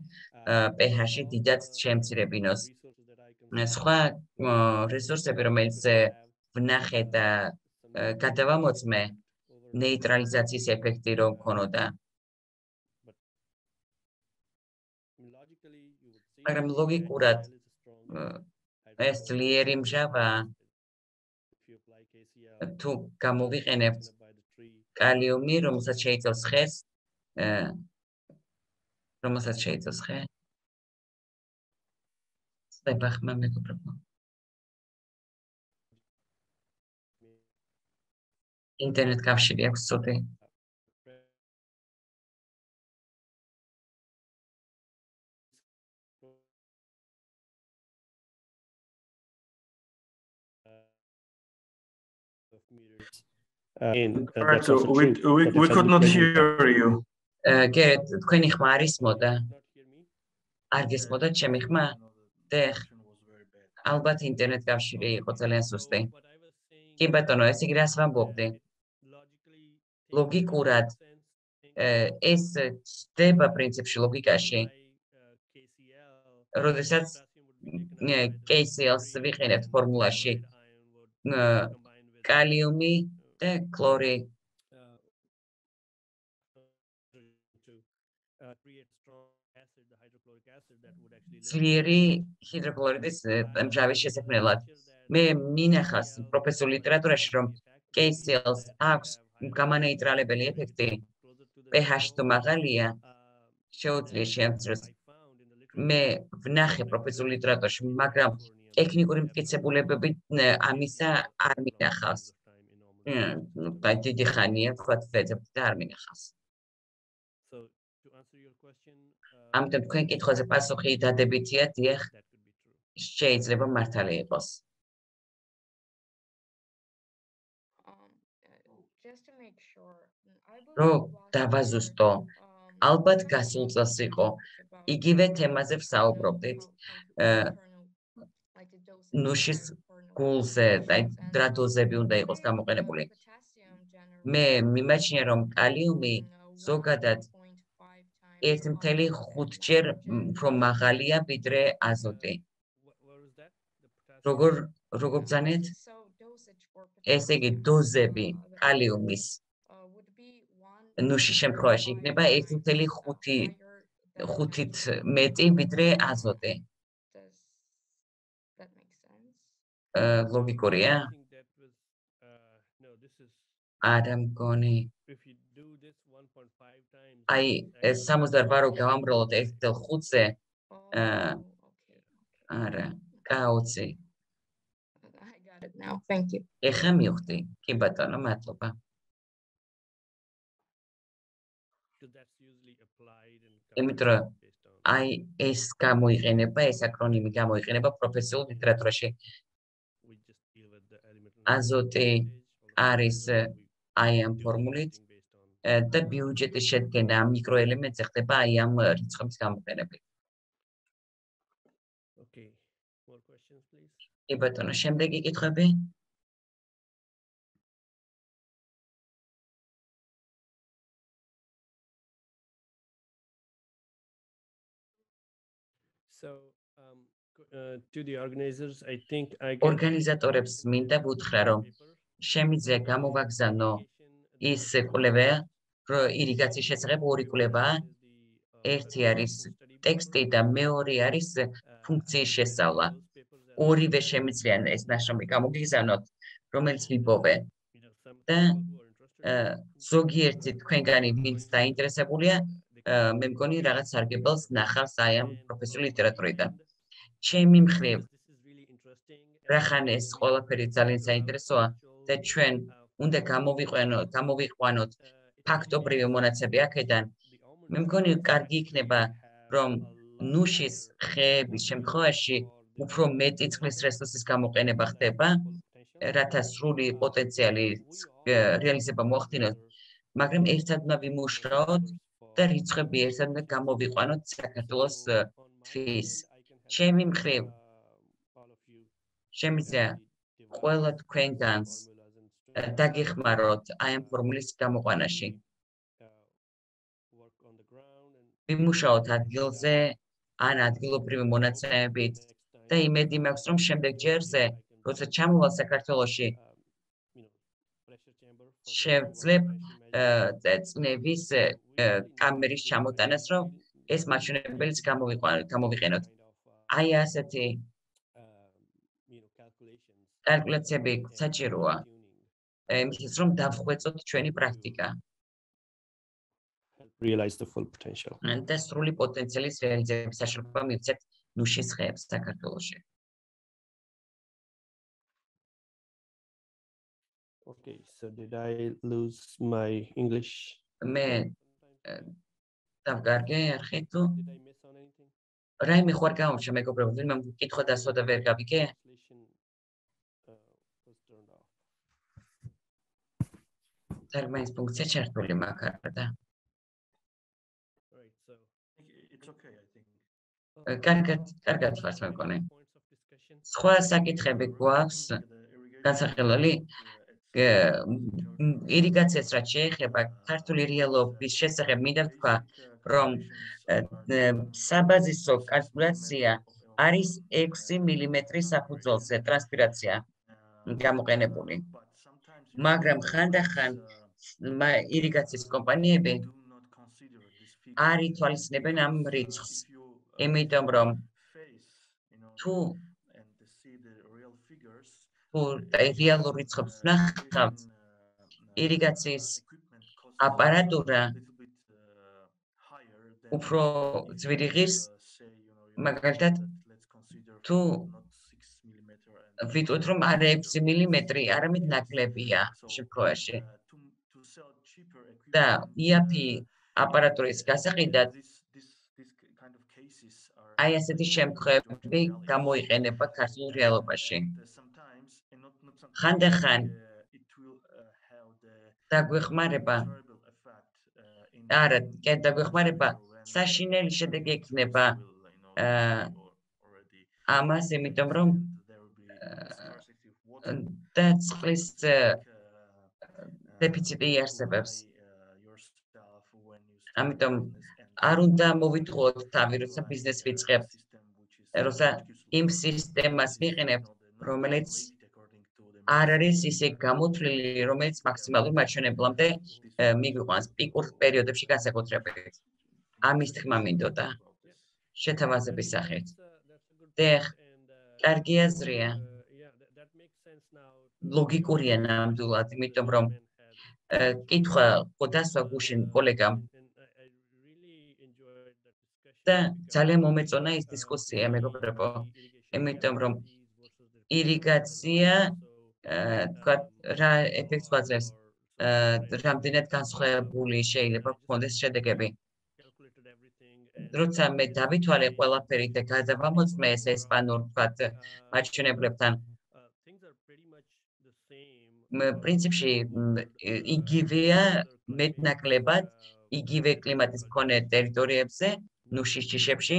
pH-ი დიდად შემცირებინოს. სხვა რესურსები, რომელიც ვნახე და გადავამოწმე, ნეიტრალიზაციის ეფექტი რომ ქონოდა. მაგრამ ლოგიკურად ეს ძლიერი მჟავა თუ გამოვიყენებთ კალიუმი, რომელსაც შეიცავს ხეს, ხდება ხმა მეგობრებო. ინტერნეტ კავშირი აქვს ცუდი. We could not hear you. გერეთ, თქვენი ხმა არ ისმოდა? არ გისმოდა ჩემი ხმა? ალბათ ინტერნეტ კავშირი იყო ძალიან სუსტი. კი ბატონო, ეს იგი რას ვამბობდი? ლოგიკურად ეს ხდება პრინციპში ლოგიკაში. როდესაც KCl-ს ვიყენებთ ფორმულაში კალიუმი და ქლორი ძლიერი ჰიდროქლორიდის მჟავის შესაქმნელად. მე მინახავს პროფესიულ ლიტერატურაში, რომ KCl-ს აქვს გამანეიტრალებელი ეფექტი. pH თუ მაღალია, შეუძლია შემციროს. მე ვნახე პროფესიულ ლიტერატურაში, მაგრამ ტექნიკური მტკიცებულებები ამისა არ მინახავს. დიდი ხანია, თქვათ ვეძებთ და არ მინახავს. ამიტომ თქვენ კითხვაზე პასუხი დადებითია, დიახ, შეიძლება მართალი იყოს. რო დავაზუსტო, ალბათ გასულ წელს იყო, იგივე თემაზე ვსაუბრობდით. ნუშის გულზე, რა დოზები უნდა იყოს გამოყენებული. მე მიმაჩნია, რომ კალიუმი ზოგადად 1.5-ჯერ უფრო მაღალია ვიდრე აზოტი. როგორ ბრძანეთ? ესე იგი დოზები კალიუმის ნუშის შემთხვევაში იქნება 1.5-ით მეტი ვიდრე აზოტი. ლოგიკურია? არა მგონი. აი 68 რო გავამრავლოთ 1/5-ზე არა, კაოცი. ეხა მივხვდი. კი ბატონო, მადლობა. იმიტომ რომ აი ეს გამოიყენება, ეს აკრონიმი გამოიყენება პროფესიულ ლიტერატურაში. აზოტი არის აი ამ ფორმულით და ბიუჯეტის შედგენა მიკროელემენტზე ხდება აი ამ რიცხვების გამოყენებით. კი ბატონო, შემდეგი კითხვები? ორგანიზატორებს მინდა ვუთხრა, რომ შემიძლია გამოვაგზავნო ის კვლევა, რომ ირიგაციის შესახებ ორი კვლევაა. ერთი არის ტექსტი და მეორე არის ფუნქციის შესწავლა. ორივე შემიძლია ეს ნაშრომი გამოგიგზავნოთ, რომელიც ვიპოვე. და ზოგიერთი თქვენგანი, ვინც დაინტერესებულია, მე მგონი რაღაც სარგებელს ნახავს აი ამ პროფესიული ლიტერატურიდან. ჩემი მხრივ, რახან ეს ყველაფერი ძალიან საინტერესოა და ჩვენ უნდა გამოვიყვანოთ ფაქტობრივი მონაცემები აქედან. მე მგონი კარგი იქნება, რომ ნუშის ხეების შემთხვევაში უფრო მეტი წყლის რესურსის გამოყენება ხდება, რათა სრული პოტენციალის რეალიზება მოახდინოს, მაგრამ ერთად უნდა ვიმუშაოთ და რიცხვები ერთად უნდა გამოვიყვანოთ საქართველოს თვის. ჩემი მხრივ შემიძლია ყველა თქვენგანს დაგეხმაროთ აი ამ ფორმულის გამოყვანაში. ვიმუშაოთ ადგილზე, ან ადგილობრივი მონაცემებით და იმედი მაქვს, რომ შემდეგ ჯერზე, როცა ჩამოვალ საქართველოში, შევძლებ წნევის კამერის ჩამოტანას, რომ ეს მაჩვენებელიც გამოვიყენოთ. აი ასეთი კალკულაციები საჭიროა, იმისთვის რომ დავხვეწოთ ჩვენი პრაქტიკა. Realize the full potential. და სრული პოტენციალის რეალიზების საშუალება მივცეთ ნუშის ხეებს საქართველოში. Okay, so did I lose my English? მე დავგარგე არხი თუ Did I miss on anything? რაიმე ხوار გამომჩა მეგობრებო, ვინმე კითხვა დასვა და ვერ გავიგე? Was turned off. თერმინის ფუნქცია ჩართული მაქვს და Right, so It's okay, I think. კარგად ვართ მე მგონი. სხვა საკითხები გვაქვს განსახილველი ირიგაციას რაც შეეხება ქართული რეალობის შესახებ მინდა ვთქვა, რომ საბაზისო კალკულაცია არის 6 მილიმეტრის საფუძველზე ტრანსპირაცია გამოყენებული. მაგრამ ხანდახან ირიგაციის კომპანიები არ ითვალისწინებენ ამ რიცხვს. იმიტომ რომ თუ რეალურ რიცხვებს ვნახავთ, ირიგაციის აპარატურა უფრო ძვირი ღირს, მაგალითად თუ ვიტყვით რომ არა 6 მილიმეტრი, არამედ ნაკლებია შემთხვევაში. და იაფი აპარატურის გასაყიდად აი ასეთი შემთხვევები გამოიყენება ქართულ რეალობაში. ხანდახან დაგვეხმარება საშინელი შედეგი ექნება ამას, იმიტომ რომ და წყლის დეფიციტი იარსებებს. ამიტომ არ უნდა მოვიტყუოთ თავი, როცა ბიზნეს ვიწყებთ, როცა იმ სისტემას ვიყენებთ, რომელიც არ არის ისე გამოთვლილი, რომელიც მაქსიმალურ მაჩვენებლამდე მიგვიყვანს პიკურ პერიოდებში განსაკუთრებით. ამის თქმა მინდოდა შეთავაზების სახით. კარგი აზრია. ლოგიკურია ნამდვილად, იმიტომ რომ კითხვა გადასვა გუშინ კოლეგამ და ძალიან მომეწონა ის დისკუსია, მეგობრებო, იმიტომ რომ ირიგაცია თქვათ რა ეფექტს გვაძლევს, რამდენად განსხვავებული შეიძლება გქონდეს შედეგები. როცა მე დავითვალე ყველაფერი და გადავამოწმე ეს ესპანურ თქვათ მაჩვენებლებთან, პრინციპში იგივეა მეტნაკლებად იგივე კლიმატის მქონე ტერიტორიებზე, ნუ შიშჩიშებში,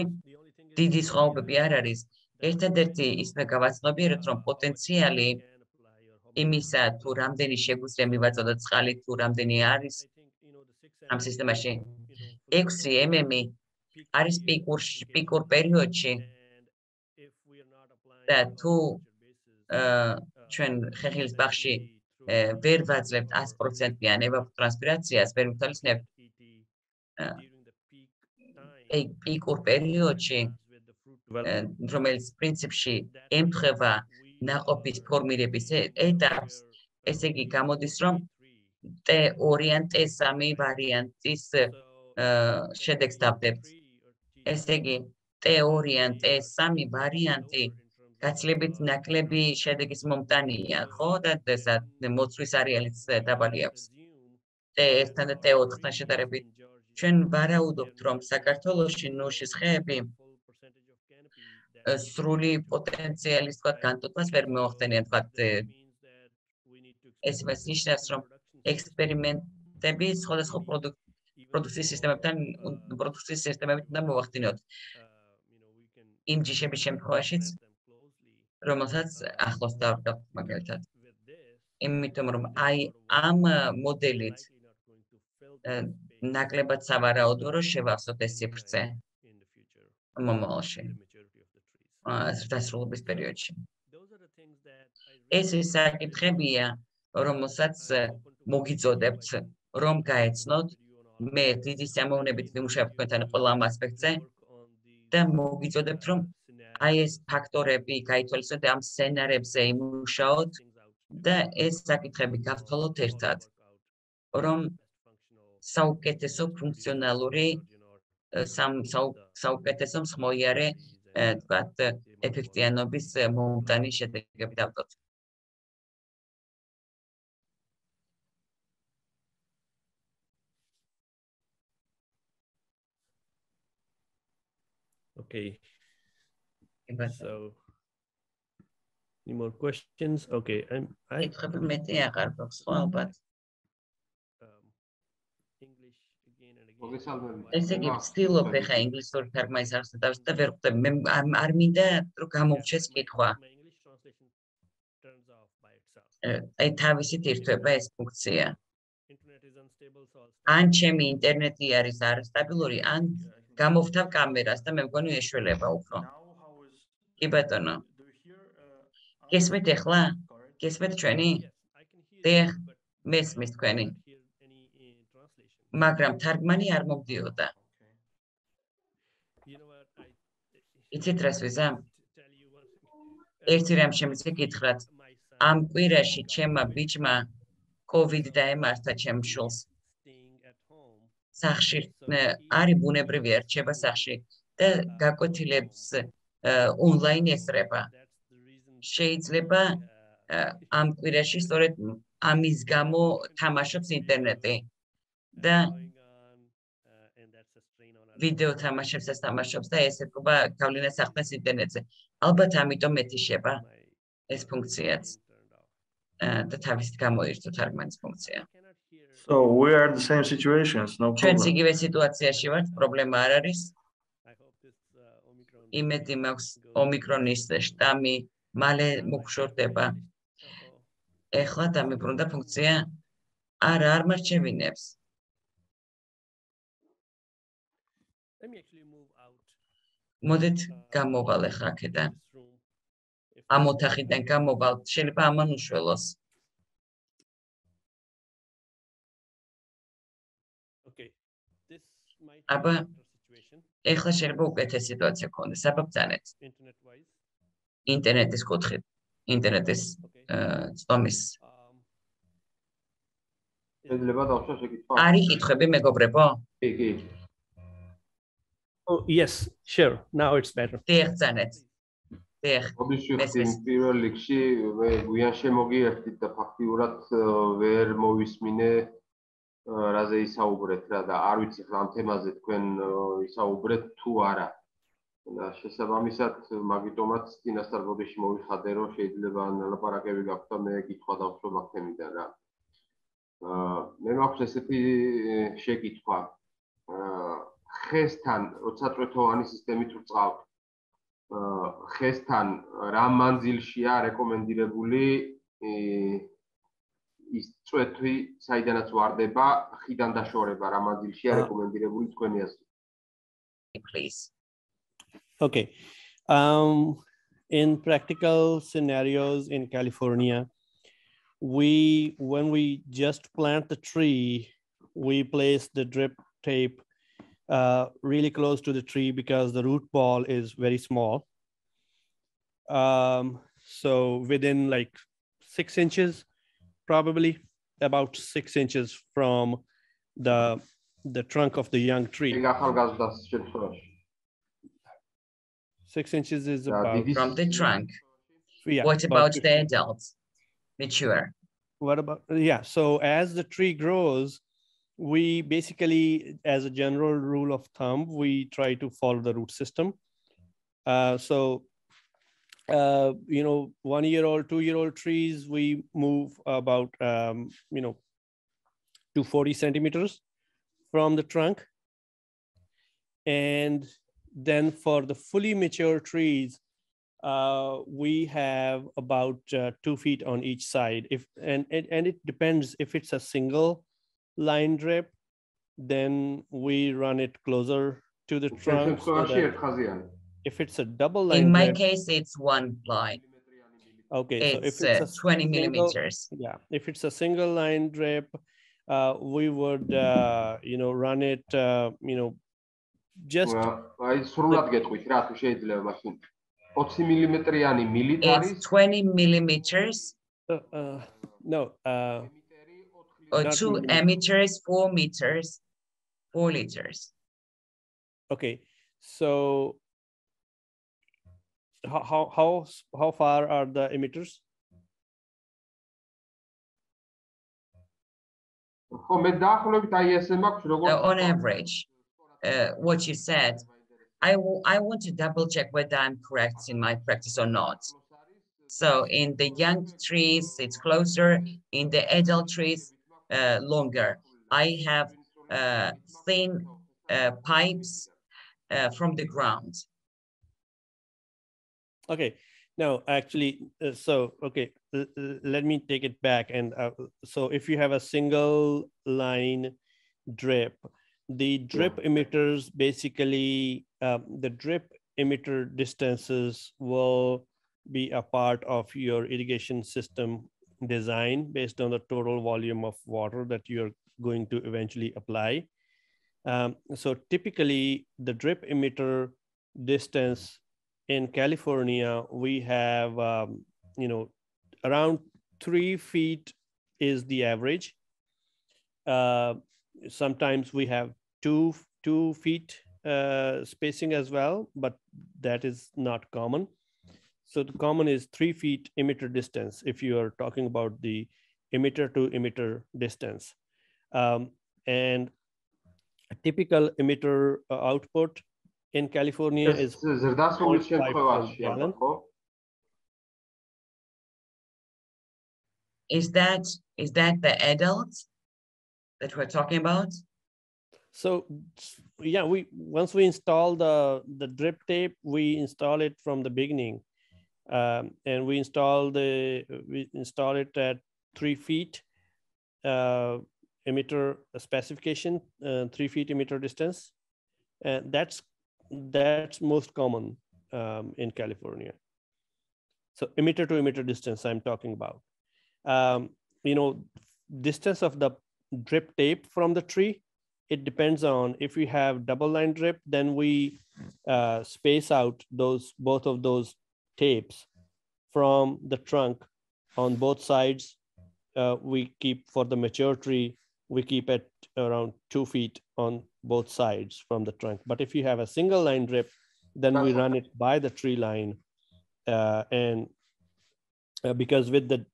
დიდი სხვაობები არ არის. ერთადერთი ისმე გავაცნობიეროთ, რომ პოტენციალი იმისა, თუ რამდენი შეგვიძლია მივაწოდოთ წყალი, თუ რამდენი არის ამ სისტემაში, 6 mm არის პიკურ პერიოდში და თუ ჩვენ ხეხილის ბაღში ვერ ვაძლევთ 100%-იან ევაპოტრანსპირაციას, ვერ ვითვალისწინებთ პიკურ პერიოდში, რომელიც პრინციპში ემთხვევა ნაყოფის ფორმირების ეტაპს, ესე იგი გამოდის, რომ T2 ან T3 ვარიანტის შედეგს დავდებთ. ესე იგი, T2 ან T3 ვარიანტი გაცილებით ნაკლები შედეგის მომტანია, ხო? და მოცვის არეალიც დაბალი აქვს. T1-თან და T4-თან შედარებით. ჩვენ ვარაუდობთ, რომ საქართველოში ნუშის ხეები სრული პოტენციალის თქვათ განტოტვას ვერ მოახდენიან, თქვათ ეს იმას ნიშნავს, რომ ექსპერიმენტები სხვადასხვა პროდუქციის სისტემებით უნდა მოვახდინოთ. იმ ჯიშების შემთხვევაშიც, რომელსაც ახლოს დავდგავთ მაგალითად. იმიტომ რომ აი ამ მოდელით ნაკლებად სავარაუდოა, რომ შევავსოთ ეს სივრცე მომავალში. დასრულების პერიოდში. ეს ის საკითხებია, რომელსაც მოგიწოდებთ, რომ გაეცნოთ. მე დიდი სამოვნებით ვიმუშავებ თქვენთან ყველა ამ ასპექტზე და მოგიწოდებთ, რომ აი ეს ფაქტორები გაითვალისწინოთ, ამ სცენარებზე იმუშაოთ და ეს საკითხები გავთვალოთ ერთად, რომ საუკეთესო ფუნქციონალური, საუკეთესო მსხმოიარე თქვათ ეფექტიანობის მომტანი შედეგები დავდოთ. Okay. So, any more questions? Okay, კითხები მეტი აღარ გვაქვს, ხო ალბათ. ესე იგი, ვცდილობ ახლა ინგლისური თარგმანის არსებობას და ვერ ხვდები. მე არ მინდა რომ გამოვჩეს კითხვა. აი თავისით ირთვება ეს ფუნქცია. ან ჩემი ინტერნეტი არის არასტაბილური, ან გამოვთავ კამერას და მე მგონი ეშველება უფრო. კი ბატონო. გესმით ახლა? გესმით ჩვენი? დიახ, მესმის თქვენი. მაგრამ თარგმანი არ მომდიოდა. იცით რას ვიზამ? ერთი რამ შემიძლია გითხრათ. ამ კვირაში ჩემმა ბიჭმა COVID დაემართა ჩემ შვილს. სახში არის ბუნებრივი რჩება სახში და გაკვეთილებს ონლაინ ესწრება. შეიძლება ამ კვირაში სწორედ ამის გამო თამაშობს ინტერნეტი და ვიდეო თამაშებსაც თამაშობს და ეს ეთქობა გავლენას ახდენს ინტერნეტზე. ალბათ ამიტომ ეთიშება ეს ფუნქციაც და თავისით გამოირჩა თარგმანის ფუნქცია. So we are in the same situations, no problem. ჩვენც იგივე სიტუაციაში ვართ, პრობლემა არ არის. იმედი მაქვს ომიკრონის შტამი მალე მოგშორდება. ეხლა დამიბრუნდა ფუნქცია. არ მარჩევინებს. მოდით გამოვალ ახლა აქედან. ამ ოთახიდან გამოვალ, შეიძლება ამან უშველოს. Okay. This might აბა, be a better situation ეხლა შეიძლება უკეთეს სიტუაცია გქონდეს, აბა ბრძანეთ. internet wise. ინტერნეტის კუთხით, ინტერნეტის წვამის. შეიძლება დავსვა შეკითხვა? არის კითხვები, მეგობრებო? კი, კი. Oh, yes, sure. Now it's better. დიახ, ბრძანეთ. დიახ. მოდის შევხვდით პირველ რიგში, მე გვიან შემოგიერთით და ფაქტიურად ვერ მოვისმინე რაზე ისაუბრეთ რა და არ ვიცი ხლა ამ თემაზე თქვენ ისაუბრეთ თუ არა. და შესაბამისად მაგიტომაც წინასწარ ბოდიში მოვიხადე რომ შეიძლება ლაპარაკები გაქვთ და მე კითხვა დავსვა მაგ თემიდან რა. მე მაქვს ესეთი შეკითხვა. ხესთან, როცა წვეთოვანი სისტემით ვრწყავთ, ხესთან რა მანძილშია რეკომენდირებული ის წვეთი, საიდანაც ვარდება, ხიდან დაშორება რა მანძილშია რეკომენდირებული თქვენი აზრით? Please. Okay. In practical scenarios in California, when we just plant the tree, we place the drip tape really close to the tree because the root ball is very small. So within like 6 inches, probably about 6 inches from the trunk of the young tree. 6 inches is about from the trunk. Yeah, what about the adults? Mature. What about, yeah, so as the tree grows, we basically, as a general rule of thumb, we try to follow the root system. So, 1-year-old, 2-year-old trees, we move about, 240 centimeters from the trunk. And then for the fully mature trees, we have about 2 feet on each side. And it depends if it's a single line drip, then we run it closer to the trunk. So if it's a double line in my drip, case, it's one line. Okay, it's, so if it's 20 millimeters. Yeah, if it's a single line drip, we would run it just აი სრულად გეტყვით რა თუ შეიძლება მაშინ 20 მილიმეტრიანი მილით არის it's 20 millimeters. No, 2 emitters, 4 meters, 4 liters. Okay, so how far are the emitters? On average, what you said, I want to double check whether I'm correct in my practice or not. So in the young trees, it's closer. In the adult trees, longer. I have thin pipes from the ground. Okay, no, actually, okay, let me take it back. And so if you have a single line drip, the drip emitters, basically, the drip emitter distances will be a part of your irrigation system design based on the total volume of water that you're going to eventually apply. So typically, the drip emitter distance in California, we have, around 3 feet is the average. Sometimes we have 2 feet spacing as well, but that is not common. So the common is 3 feet emitter distance if you are talking about the emitter to emitter distance. And a typical emitter output in California is 0.5 gallon. Is that the adult that we're talking about? So yeah, once we install the drip tape, we install it from the beginning, and we install it at 3 feet emitter specification, 3 feet emitter distance, and that's most common in California. So emitter to emitter distance I'm talking about. You know, distance of the drip tape from the tree, it depends on if we have double line drip, then we space out both of those tapes from the trunk on both sides. We keep for the mature tree, we keep it around 2 feet on both sides from the trunk. But if you have a single line drip, then we run it by the tree line. Because with the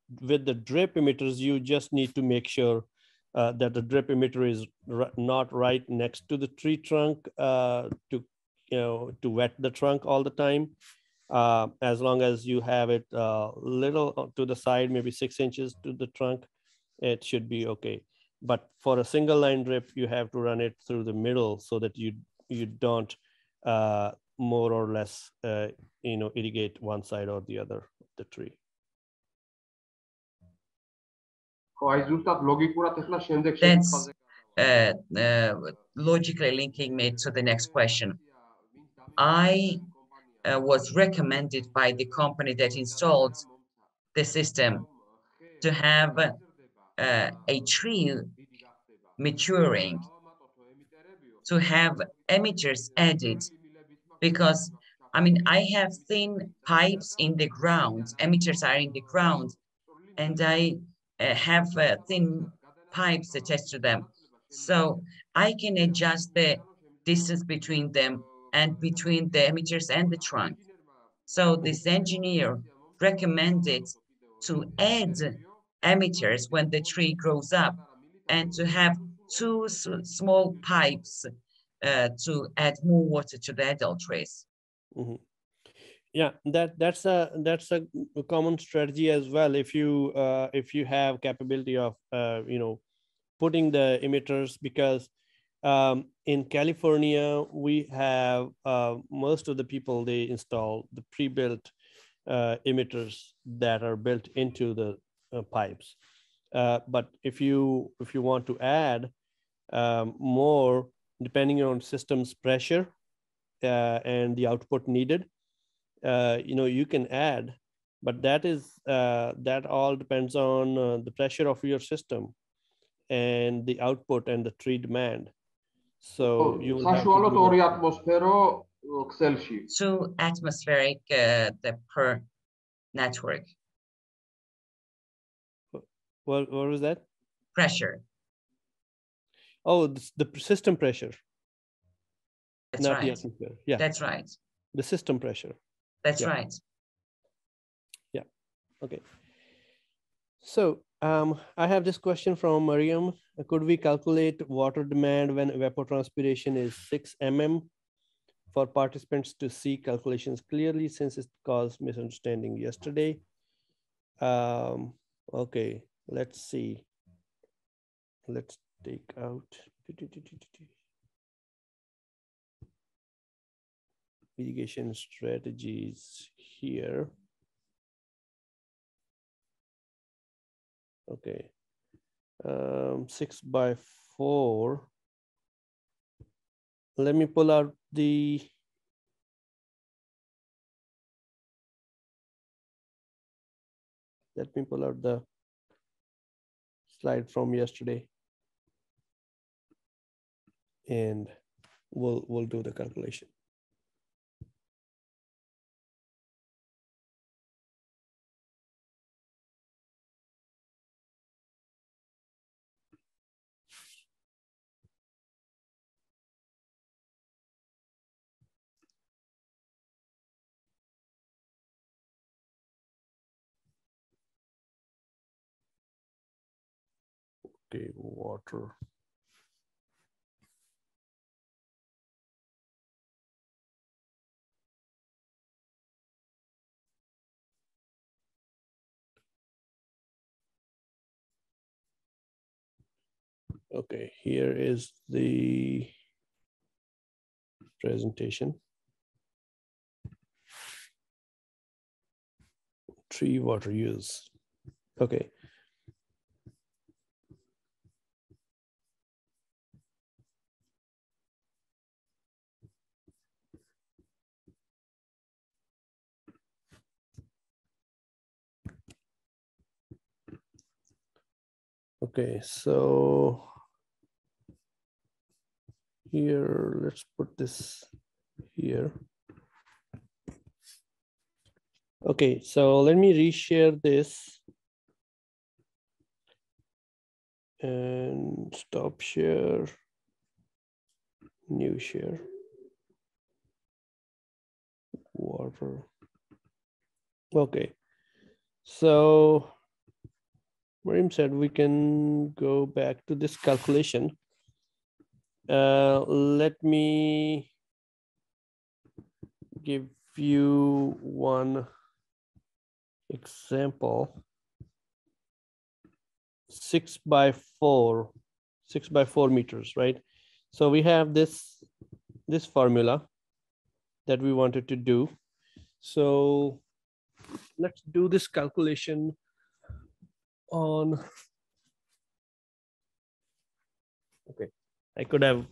drip emitters, you just need to make sure that the drip emitter is not right next to the tree trunk to wet the trunk all the time. As long as you have it little to the side, maybe 6 inches to the trunk, it should be okay. But for a single line drip, you have to run it through the middle so that you don't more or less irrigate one side or the other of the tree. That's logically linking me to the next question. I was recommended by the company that installed the system to have a tree maturing, to have emitters added, because I mean, I have thin pipes in the ground, emitters are in the ground, and I have thin pipes attached to them. So I can adjust the distance between them and between the emitters and the trunk. So this engineer recommended to add emitters when the tree grows up and to have 2 small pipes to add more water to the adult trees. Mm-hmm. Yeah, that's a common strategy as well. If you have capability of putting the emitters, because in California we have most of the people, they install the pre-built emitters that are built into the pipes. But if you want to add more, depending on system's pressure and the output needed, you can add, but that all depends on the pressure of your system and the output and the tree demand. So you will have to atmospheric the per network. What was that? Pressure. Oh, the system pressure. That's not right. The atmosphere. Yeah, that's right. The system pressure. That's right. Yeah. Okay. So I have this question from Mariam. Could we calculate water demand when evapotranspiration is 6 mm for participants to see calculations clearly, since it caused misunderstanding yesterday? Okay, let's see. Let's take out irrigation strategies here. Okay, 6x4. Let me pull out the slide from yesterday, and we'll do the calculation. Okay, water. Okay, here is the presentation. Tree water use. Okay. Okay, so here, let's put this here. Okay, so let me reshare this and stop share, new share, water. Okay, so Mariam said we can go back to this calculation. Let me give you one example. 6 by 4 meters, right? So we have this formula that we wanted to do. So let's do this calculation on, okay, I could have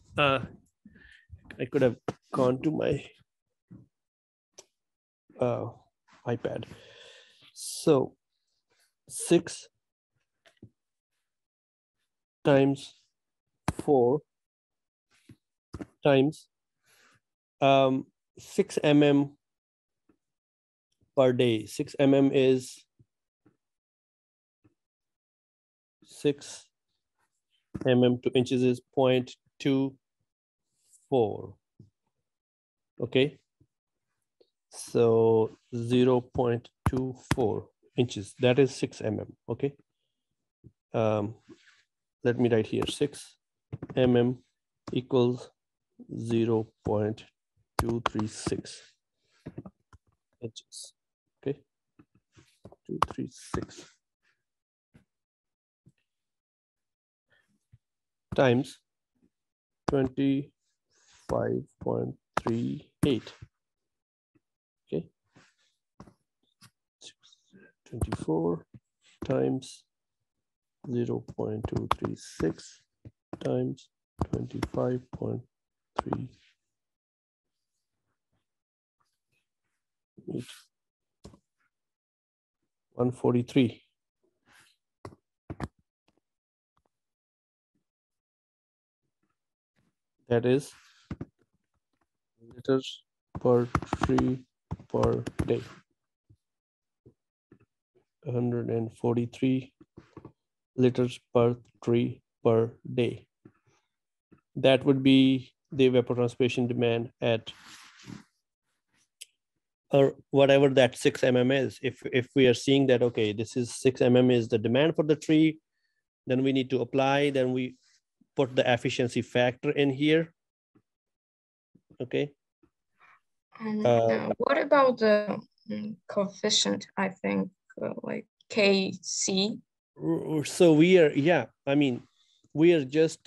gone to my iPad. So 6 times 4 times 6 mm per day. 6 mm is 6 mm to inches is 0.24. Okay, so 0.24 inches, that is 6 mm. Okay, let me write here 6 mm equals 0.236 inches. Okay, 236 times 25.38. Okay, 24 times 0.236 times 25.38. 143. That is liters per tree per day. 143 liters per tree per day. That would be the evapotranspiration demand at, or whatever that 6 mm is. If we are seeing that, okay, this is 6 mm is the demand for the tree, then we need to apply, then we put the efficiency factor in here. Okay. And what about the coefficient? I think like KC. So we are, yeah, I mean, we're just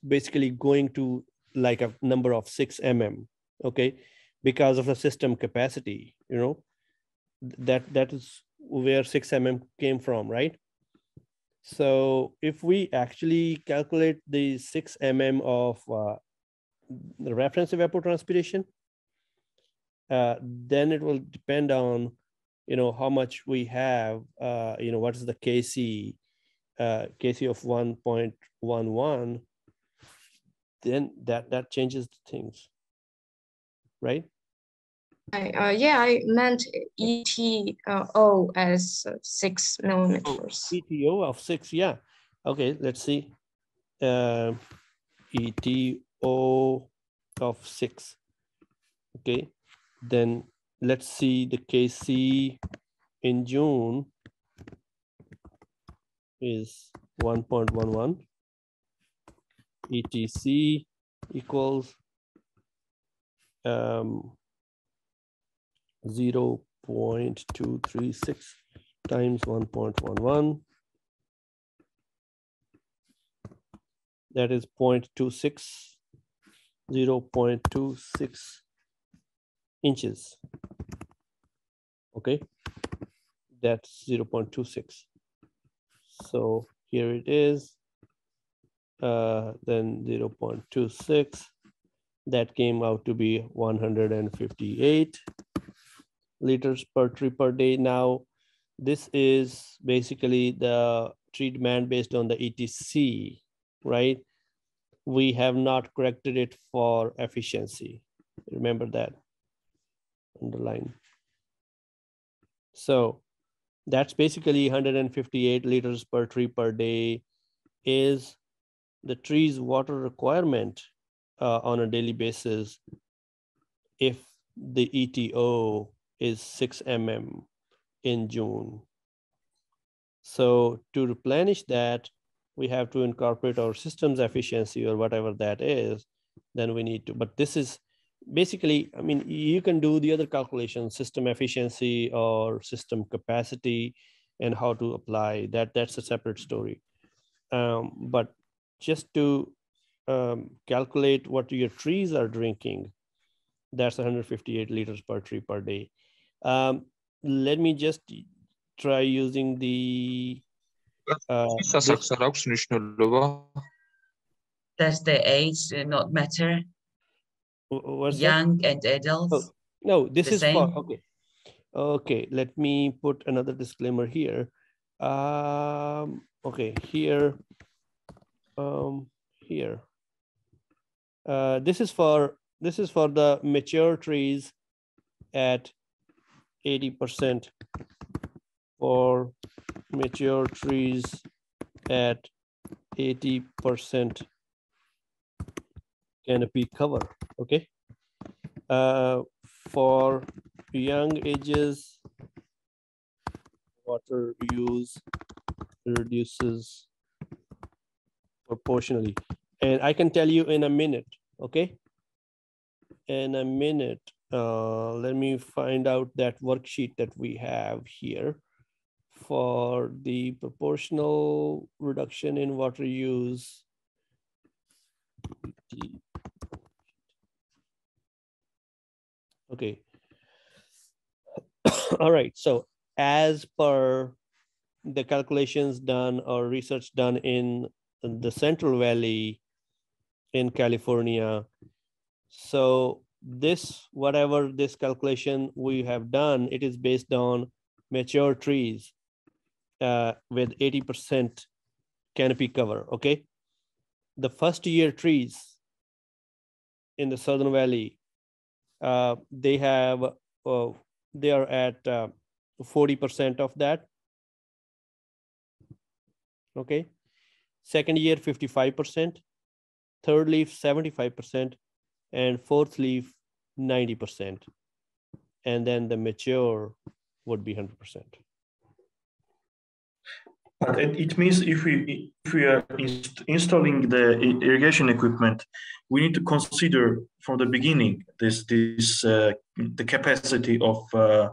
basically going to like a number of 6 mm. Okay, because of the system capacity, you know, that is where 6 mm came from, right? So if we actually calculate the 6 mm of the reference evapotranspiration, then it will depend on, you know, how much we have, you know, what is the KC, KC of 1.11, then that changes things, right? Yeah, I meant ETO as 6 millimeters. ETO of 6, yeah. Okay, let's see. ETO of 6. Okay, then let's see the KC in June is 1.11. ETC equals 0.236 times 1.11. That is 0.26, 0.26 inches. Okay, that's 0.26. So here it is. Then 0.26. That came out to be 158 liters per tree per day. Now, this is basically the tree demand based on the ETC, right? We have not corrected it for efficiency. Remember that, underline. So that's basically 158 liters per tree per day is the tree's water requirement on a daily basis if the ETO is 6 mm in June. So to replenish that, we have to incorporate our system's efficiency or whatever that is, then we need to, but this is basically, I mean, you can do the other calculations, system efficiency or system capacity and how to apply that, that's a separate story. But just to calculate what your trees are drinking, that's 158 liters per tree per day. Let me just try using the Does the age not matter? Young and adults? Oh, no, this is same? for, okay. Okay, let me put another disclaimer here. Okay, here, here. This is for the mature trees at 80%, for mature trees at 80% canopy cover, okay? For young ages, water use reduces proportionally. And I can tell you in a minute, okay? In a minute, let me find out that worksheet that we have here for the proportional reduction in water use. Okay. All right, so as per the calculations done or research done in the Central Valley in California, so this, whatever this calculation we have done, it is based on mature trees with 80% canopy cover, okay? The first year trees in the Southern Valley, they have, they are at 40% of that, okay? Second year, 55%, third leaf, 75%, and fourth leaf, 90%. And then the mature would be 100%. But it means if we are installing the irrigation equipment, we need to consider from the beginning the capacity of the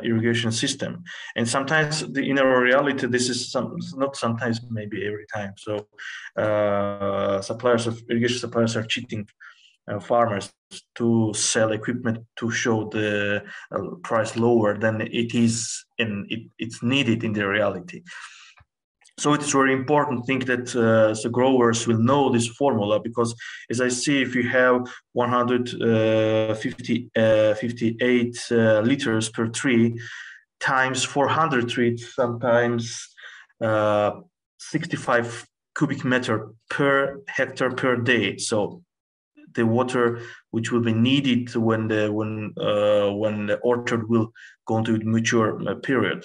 irrigation system. And sometimes in our reality, this is not sometimes, maybe every time. So irrigation suppliers are cheating farmers to sell equipment to show the price lower than it is and it's needed in the reality. So it is very important thing that the growers will know this formula, because as I see, if you have 158 liters per tree times 400 trees, sometimes 65 cubic meter per hectare per day. So the water which will be needed when the orchard will go into mature period.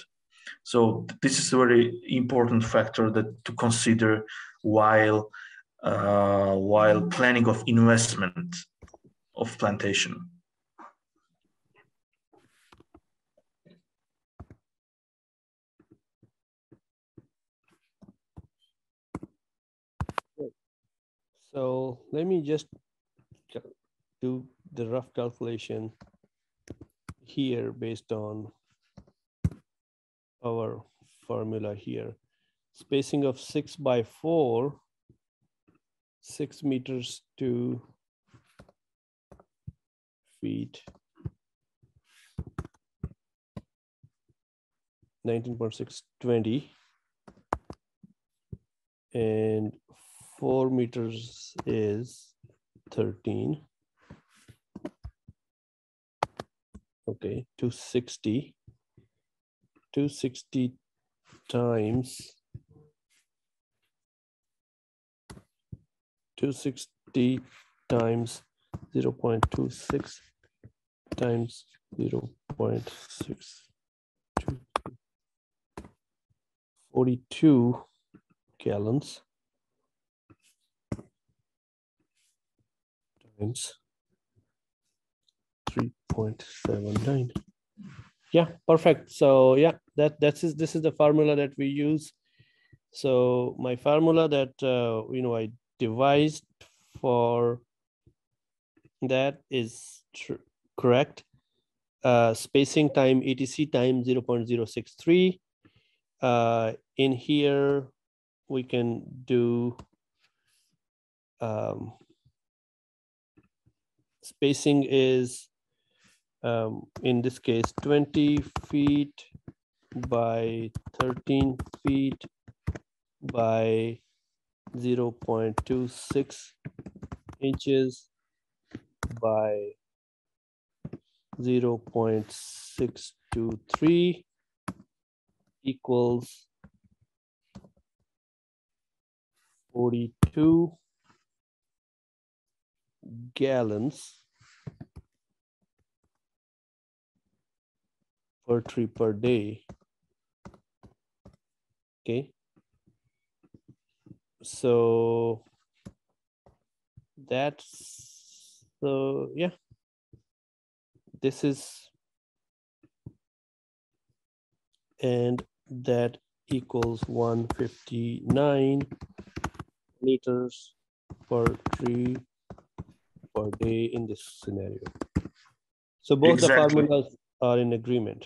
So this is a very important factor that to consider while planning of investment of plantation. So let me just do the rough calculation here based on our formula here. Spacing of 6 by 4, 6 meters to feet, 19.620, and 4 meters is 13. Okay, 260 times 260 times 0.26 times 0.6, 42 gallons times 3.79. Yeah, perfect. So yeah, this is the formula that we use. So my formula that I devised for that is correct. Spacing time ETC time 0.063. In here we can do spacing is in this case 20 feet by 13 feet by 0.26 inches by 0.623 equals 42 gallons per tree per day. Okay. So that's, so yeah, this is, and that equals 159 liters per tree per day in this scenario. So both Exactly. the formulas are in agreement.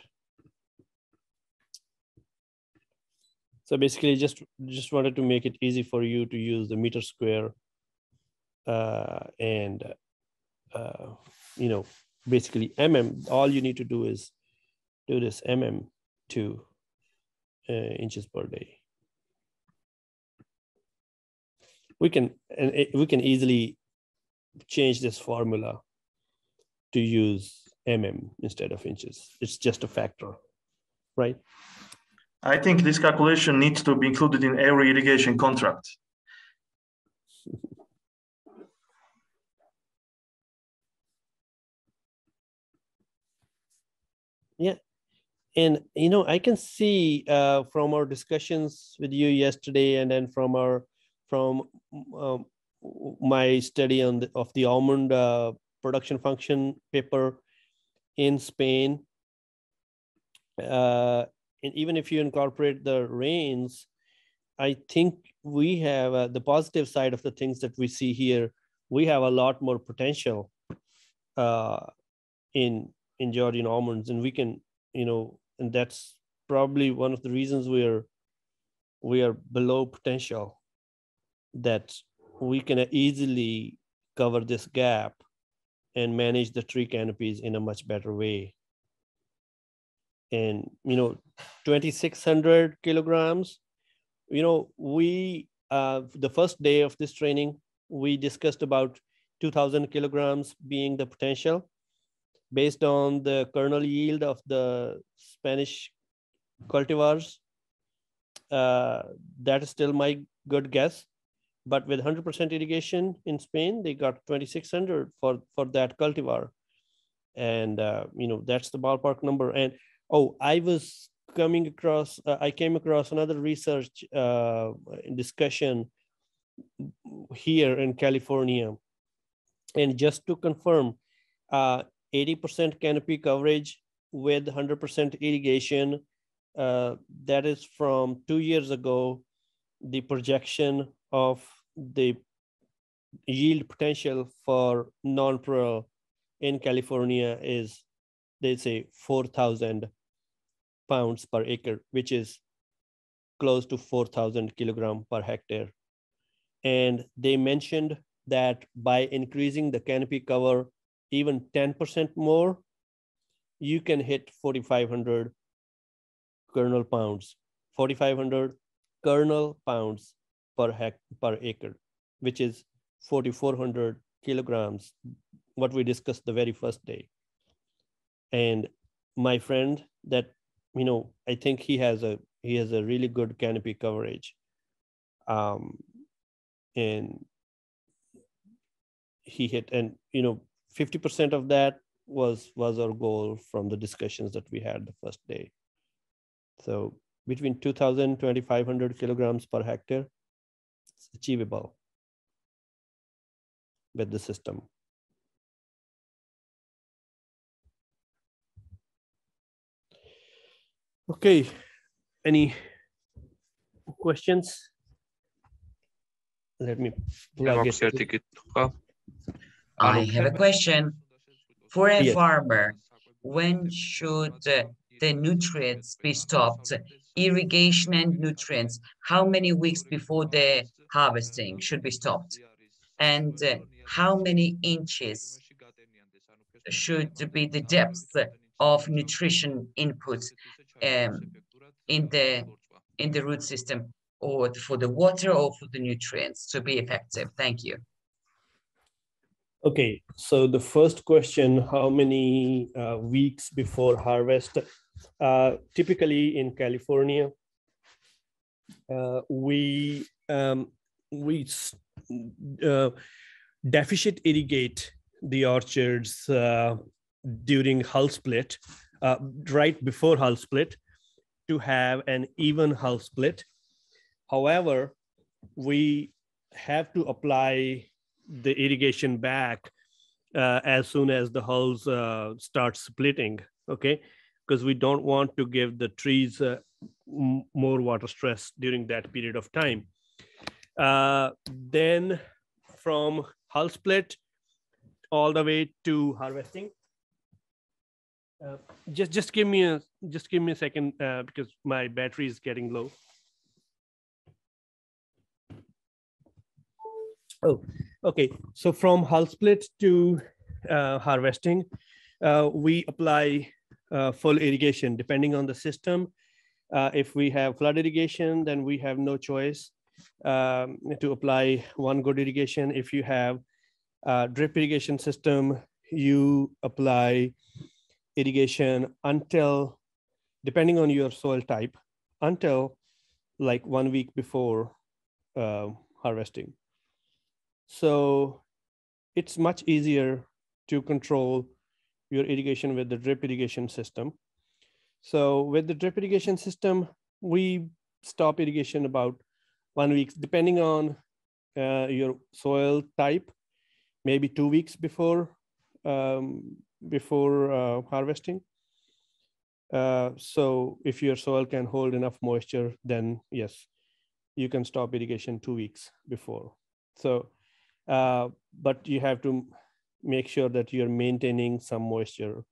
So basically just wanted to make it easy for you to use the meter square and basically mm. All you need to do is do this mm to inches per day. We can easily change this formula to use instead of inches. It's just a factor, right? I think this calculation needs to be included in every irrigation contract. Yeah. And, I can see from our discussions with you yesterday, and then from my study of the almond production function paper in Spain, and even if you incorporate the rains, I think we have the positive side of the things that we see here. We have a lot more potential in Georgian almonds, and we can, and that's probably one of the reasons we are below potential, that we can easily cover this gap and manage the tree canopies in a much better way. And 2,600 kilograms, we the first day of this training, we discussed about 2,000 kilograms being the potential based on the kernel yield of the Spanish cultivars. That is still my good guess, but with 100% irrigation in Spain, they got 2,600 for that cultivar. And that's the ballpark number. And I came across another research discussion here in California, and just to confirm, 80% canopy coverage with 100% irrigation. That is from 2 years ago. The projection of the yield potential for non-pearl in California is, they say, 4,000 pounds per acre, which is close to 4,000 kilogram per hectare. And they mentioned that by increasing the canopy cover even 10% more, you can hit 4,500 kernel pounds, 4,500 kernel pounds per acre, which is 4,400 kilograms, what we discussed the very first day. And my friend that, I think he has a he has a really good canopy coverage. And he hit, and 50% of that was our goal from the discussions that we had the first day. So between 2,000 and 2,500 kilograms per hectare, it's achievable with the system. Okay, any questions? Let me plug it. I have a question. For a Yes. farmer, when should the nutrients be stopped? Irrigation and nutrients, how many weeks before the harvesting should be stopped? And how many inches should be the depth of nutrition input in the root system, or for the water or for the nutrients to be effective? Thank you. Okay, so the first question, how many weeks before harvest? Typically in California, we deficit irrigate the orchards during hull split, right before hull split, to have an even hull split. However, we have to apply the irrigation back as soon as the hulls start splitting, okay? Because we don't want to give the trees more water stress during that period of time. Then from hull split all the way to harvesting. Just give me a second because my battery is getting low. Oh, okay. So from hull split to harvesting, we apply full irrigation depending on the system. If we have flood irrigation, then we have no choice to apply one good irrigation. If you have a drip irrigation system, you apply irrigation until, depending on your soil type, until like 1 week before harvesting. So it's much easier to control your irrigation with the drip irrigation system. So with the drip irrigation system, we stop irrigation about 1 week, depending on your soil type, maybe 2 weeks before harvesting. So if your soil can hold enough moisture, then yes, you can stop irrigation 2 weeks before. So, but you have to make sure that you're maintaining some moisture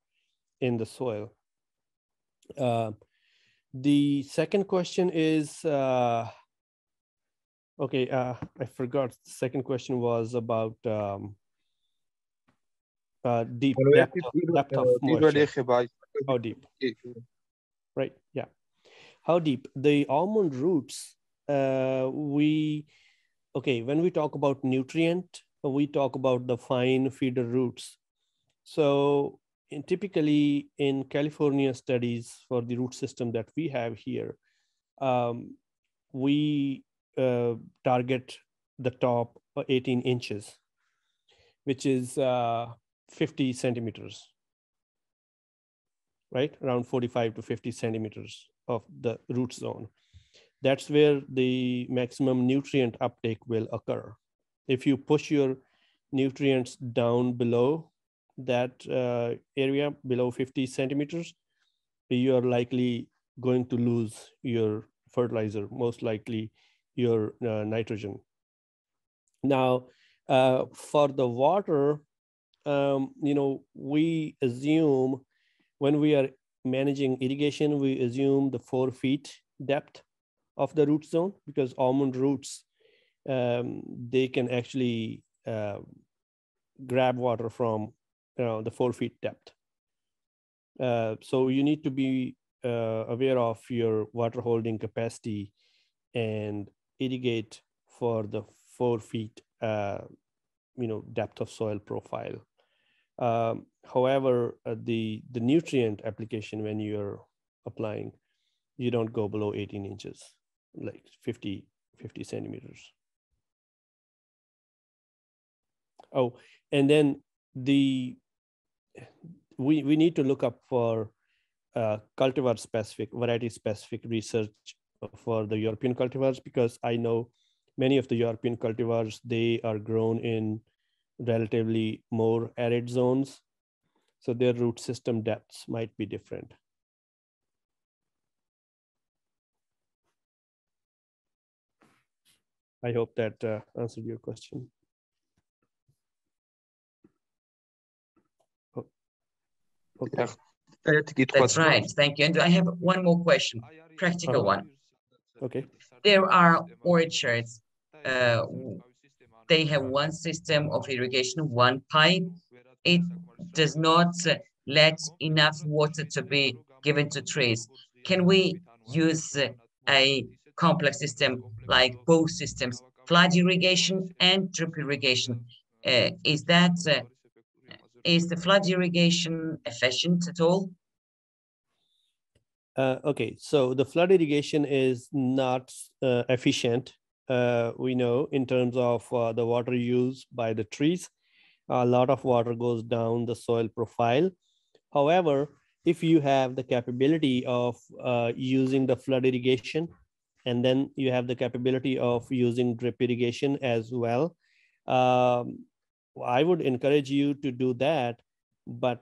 in the soil. The second question is, okay, I forgot. The second question was about deep depth of moisture. How deep? Right, yeah. How deep? The almond roots, when we talk about nutrient, we talk about the fine feeder roots. So typically in California studies for the root system that we have here, we target the top 18 inches, which is 50 centimeters, right? Around 45 to 50 centimeters of the root zone. That's where the maximum nutrient uptake will occur. If you push your nutrients down below that area, below 50 centimeters, you are likely going to lose your fertilizer, most likely your nitrogen. Now, for the water, we assume when we are managing irrigation, we assume the 4 feet depth of the root zone, because almond roots, they can actually grab water from the 4 feet depth. So you need to be aware of your water holding capacity and irrigate for the 4 feet depth of soil profile. However, the nutrient application when you're applying, you don't go below 18 inches, like 50 centimeters. Oh, and then we need to look up for cultivar specific, variety specific research for the European cultivars, because I know many of the European cultivars, they are grown in relatively more arid zones. So their root system depths might be different. I hope that answered your question. Oh. Okay. That's right. Thank you. And I have one more question, practical one. Okay. There are orchards. They have one system of irrigation, one pipe. It does not let enough water to be given to trees. Can we use a complex system like both systems, flood irrigation and drip irrigation? Is the flood irrigation efficient at all? Okay, so the flood irrigation is not efficient, we know, in terms of the water used by the trees. A lot of water goes down the soil profile. However, if you have the capability of using the flood irrigation, and then you have the capability of using drip irrigation as well, I would encourage you to do that, but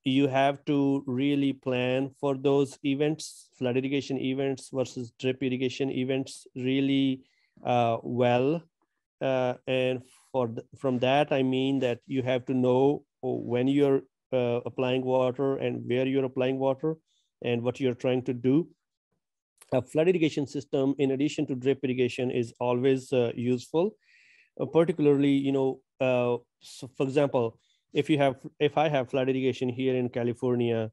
you have to really plan for those events, flood irrigation events versus drip irrigation events, really well. And from that, I mean that you have to know when you're applying water and where you're applying water and what you're trying to do. A flood irrigation system, in addition to drip irrigation, is always useful, particularly, so for example, if I have flood irrigation here in California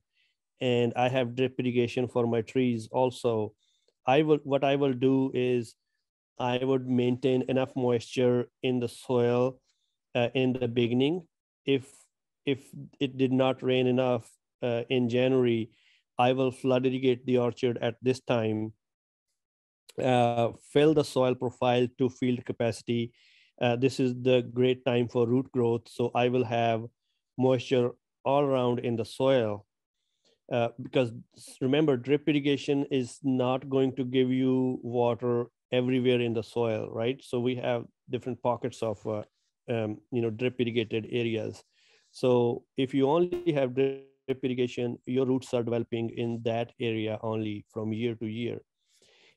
and I have drip irrigation for my trees also, what I will do is I would maintain enough moisture in the soil in the beginning. If it did not rain enough in January, I will flood irrigate the orchard at this time, fill the soil profile to field capacity. This is the great time for root growth. So I will have moisture all around in the soil, because remember, drip irrigation is not going to give you water everywhere in the soil, right? So we have different pockets of drip irrigated areas. So if you only have drip irrigation, your roots are developing in that area only from year to year.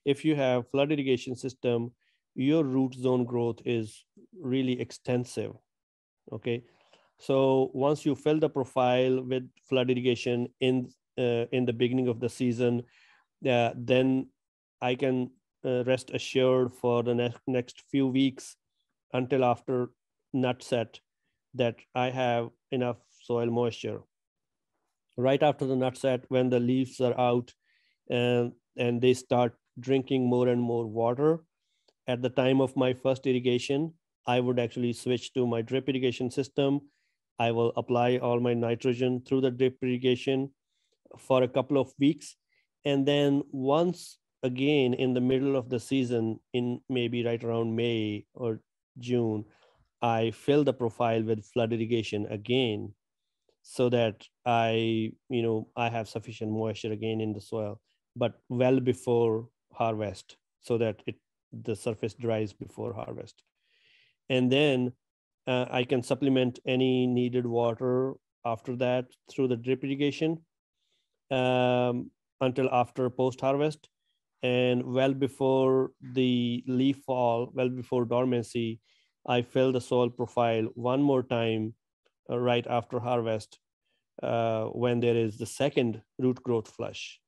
If you have flood irrigation system, your root zone growth is really extensive. Okay, so once you fill the profile with flood irrigation in the beginning of the season, then I can rest assured for the next few weeks until after nut set that I have enough soil moisture. Right after the nut set, when the leaves are out and they start drinking more and more water, at the time of my first irrigation, I would actually switch to my drip irrigation system. I will apply all my nitrogen through the drip irrigation for a couple of weeks. And then once again, in the middle of the season, in maybe right around May or June, I fill the profile with flood irrigation again, so that I have sufficient moisture again in the soil, but well before harvest, so that the surface dries before harvest. And then I can supplement any needed water after that through the drip irrigation until after post-harvest. And well before the leaf fall, well before dormancy, I fill the soil profile one more time right after harvest when there is the second root growth flush.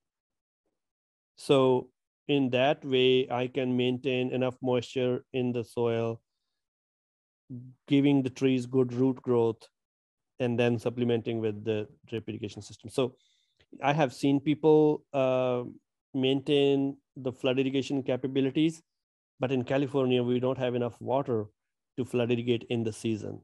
So in that way, I can maintain enough moisture in the soil, giving the trees good root growth, and then supplementing with the drip irrigation system. So I have seen people maintain the flood irrigation capabilities, but in California, we don't have enough water to flood irrigate in the season.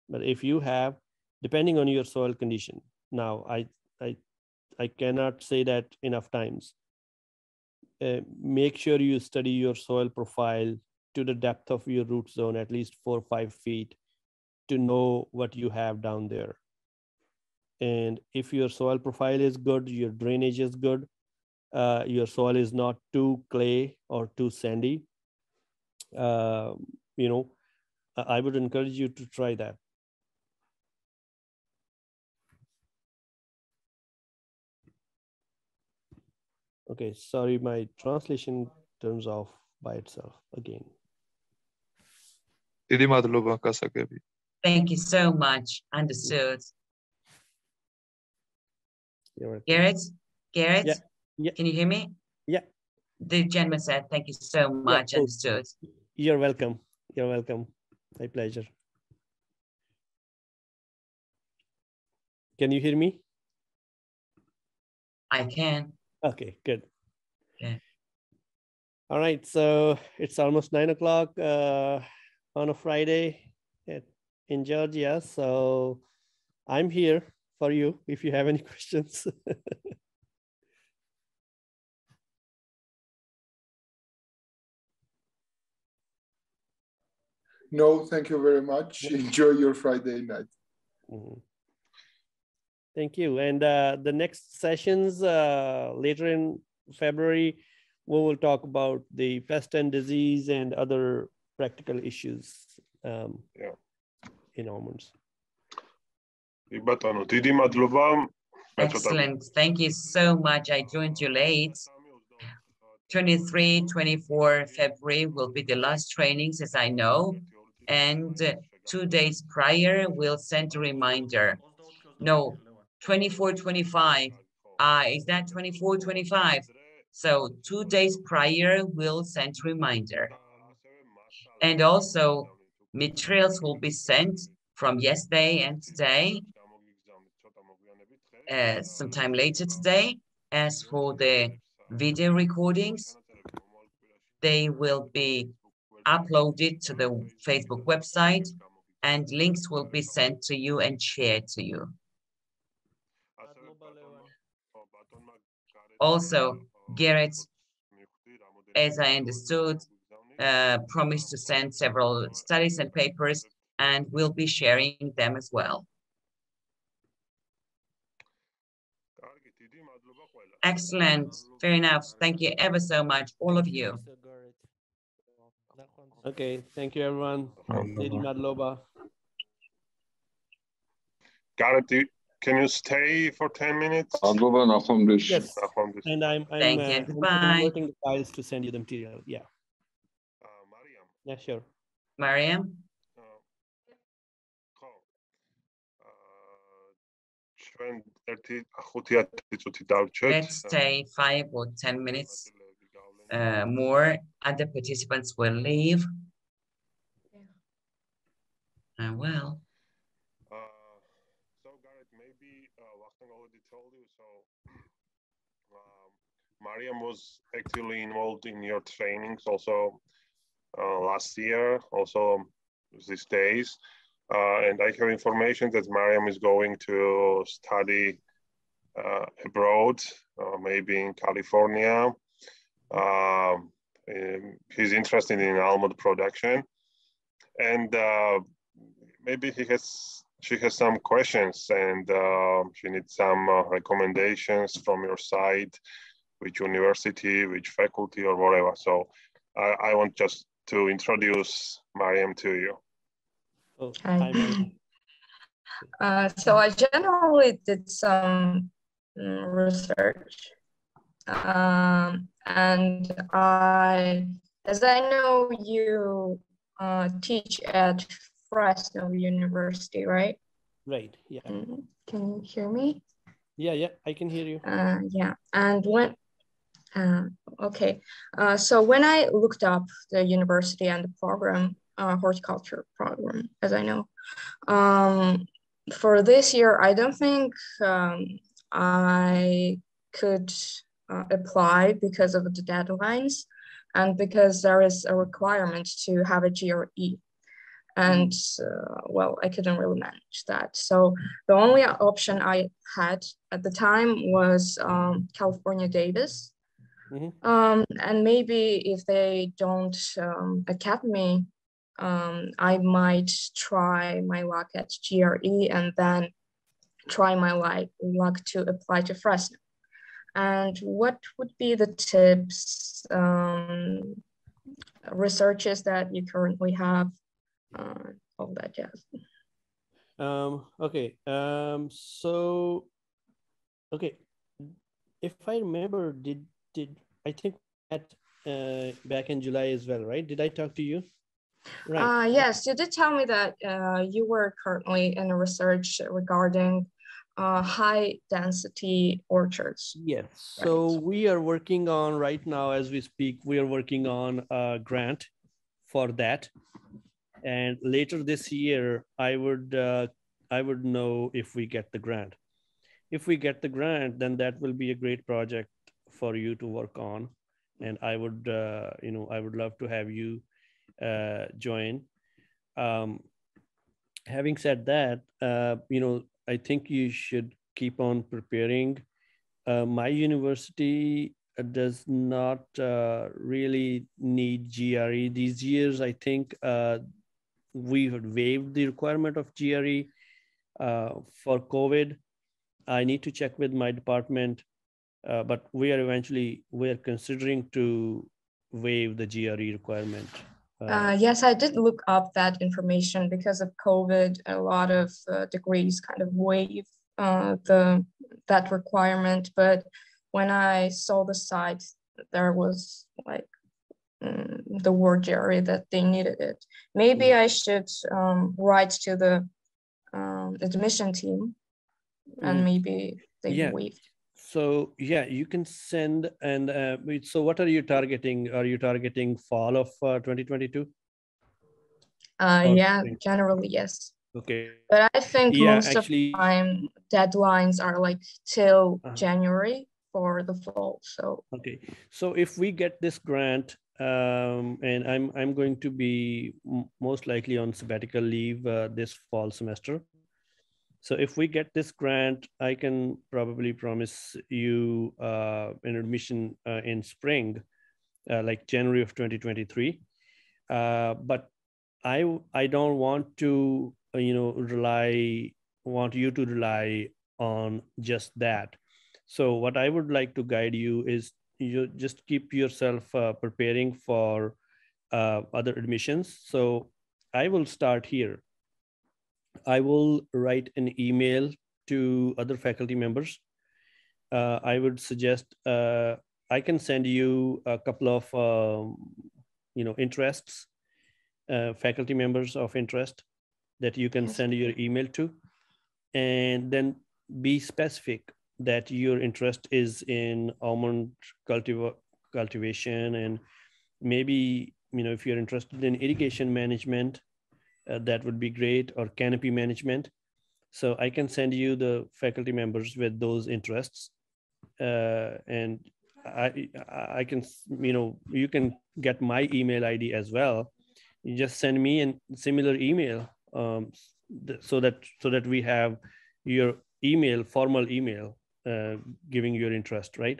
But if you have, depending on your soil condition, now I cannot say that enough times. make sure you study your soil profile to the depth of your root zone, at least 4 or 5 feet, to know what you have down there. And if your soil profile is good, your drainage is good, your soil is not too clay or too sandy, you know, I would encourage you to try that. Okay, sorry, my translation turns off by itself again. Thank you so much. Understood. Garrett? Yeah. Yeah. Can you hear me? Yeah. The gentleman said, thank you so much. Yeah. Understood. You're welcome. You're welcome. My pleasure. Can you hear me? I can. Okay, good. Okay. All right, so it's almost 9 o'clock on a Friday in Georgia. So I'm here for you if you have any questions. No, thank you very much. Enjoy your Friday night. Mm-hmm. Thank you. And the next sessions later in February, we will talk about the pest and disease and other practical issues in almonds. Excellent. Thank you so much. I joined you late. 23, 24 February will be the last trainings, as I know. And 2 days prior, we'll send a reminder. No, 24, 25. Is that 24, 25? So 2 days prior, we'll send a reminder. And also, materials will be sent from yesterday and today, sometime later today. As for the video recordings, they will be uploaded to the Facebook website, and links will be sent to you and shared to you. Also, Garrett, as I understood, promised to send several studies and papers, and we'll be sharing them as well. Excellent. Fair enough. Thank you ever so much, all of you. Okay, thank you, everyone. Lady Madloba. Garrett, can you stay for 10 minutes? Yes, and I'm converting the files to send you the material. Yeah. Mariam. Yeah, sure. Mariam? Let's stay 5 or 10 minutes more. Other participants will leave. Well. So Garrett, maybe Wachtan already told you, so Mariam was actively involved in your trainings also last year, also these days. And I have information that Mariam is going to study abroad, maybe in California. He's interested in almond production, and maybe she has some questions, and she needs some recommendations from your side, which university, which faculty, or whatever. So I want just to introduce Mariam to you. Oh, hi, Mariam. So I generally did some research, and as I know, you teach at Fresno University, right? Right. Yeah. Can you hear me? Yeah, I can hear you. Yeah, and when okay, so when I looked up the university and the program, horticulture program, as I know, for this year, I don't think I could apply because of the deadlines and because there is a requirement to have a GRE. And well, I couldn't really manage that. So the only option I had at the time was California Davis. And maybe if they don't accept me, I might try my luck at GRE and then try my luck to apply to Fresno. And what would be the tips, researches that you currently have, all that jazz? Okay, so, okay, if I remember, did I think at back in July as well, right? Did I talk to you? Right. Yes, you did tell me that you were currently in a research regarding high density orchards. Yes, so we are working on right now as we speak, we are working on a grant for that. And later this year, I would know if we get the grant. If we get the grant, then that will be a great project for you to work on. And I would, I would love to have you join. Having said that, I think you should keep on preparing. My university does not really need GRE these years. I think we had waived the requirement of GRE for COVID. I need to check with my department, but we are considering to waive the GRE requirement. Yes, I did look up that information. Because of COVID, a lot of degrees kind of waive that requirement. But when I saw the site, there was like the word GRE that they needed it. Maybe I should write to the admission team, and maybe they waived. So yeah, you can send. And so what are you targeting? Are you targeting fall of 2022? Yeah, generally, yes. Okay. But I think most of the time deadlines are like till January for the fall. So okay. So if we get this grant, and I'm going to be most likely on sabbatical leave this fall semester. So if we get this grant, I can probably promise you an admission in spring, like January of 2023. But I don't want to, want you to rely on just that. So what I would like to guide you is you just keep yourself preparing for other admissions. So I will start here. I will write an email to other faculty members. I would suggest I can send you a couple of interests, faculty members of interest that you can send your email to, and then be specific that your interest is in almond cultivation, and maybe if you're interested in irrigation management, that would be great, or canopy management. So I can send you the faculty members with those interests, and I can, you can get my email ID as well. You just send me a similar email, so that we have your email, formal email, giving your interest, right?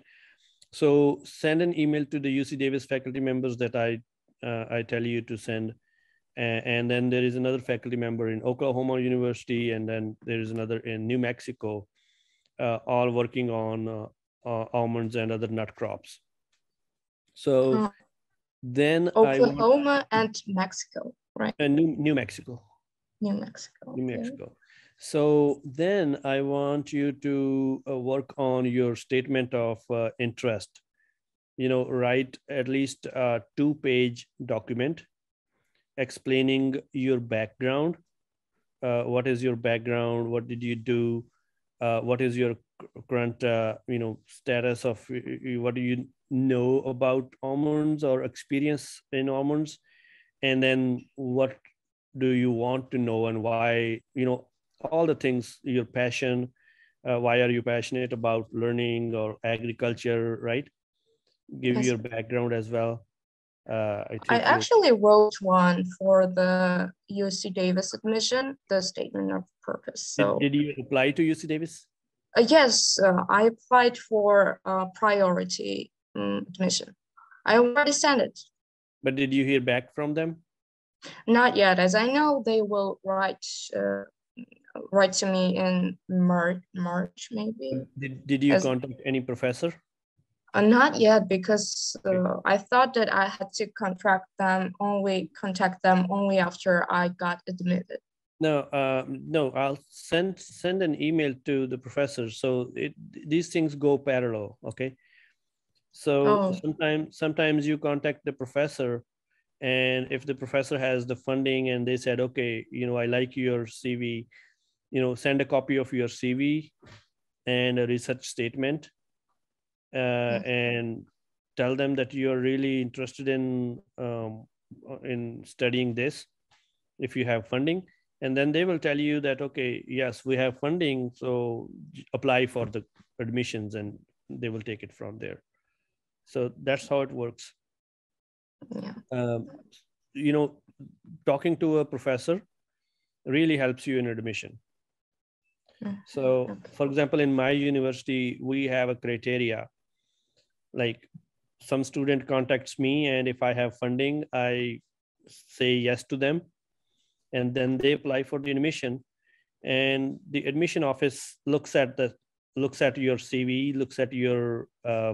So send an email to the UC Davis faculty members that I tell you to send. And then there is another faculty member in Oklahoma University, and then there is another in New Mexico, all working on almonds and other nut crops. So then Oklahoma and Mexico, right? And New Mexico. New Mexico. New Mexico. So then I want you to work on your statement of interest. Write at least a 2-page document explaining your background. What is your background? What did you do? What is your current, status of what do you know about almonds or experience in almonds? And then what do you want to know, and why, all the things, your passion, why are you passionate about learning or agriculture, right? Give your background as well. I actually wrote one for the UC Davis admission, the statement of purpose. So did you apply to UC Davis? Yes, I applied for priority admission. I already sent it. But did you hear back from them? Not yet. As I know, they will write to me in March maybe. Did you contact any professor? Not yet, because I thought that I had to contact them only after I got admitted. No, no. I'll send an email to the professor. So these things go parallel. Okay. So sometimes you contact the professor, and if the professor has the funding and they said, okay, I like your CV, send a copy of your CV and a research statement, and tell them that you are really interested in studying this if you have funding. And then they will tell you that, okay, yes, we have funding, so apply for the admissions, and they will take it from there. So that's how it works. Yeah. Talking to a professor really helps you in admission. So, for example, in my university, we have a criteria. Like, some student contacts me, and if I have funding, I say yes to them, and then they apply for the admission. And the admission office looks at your CV, looks at your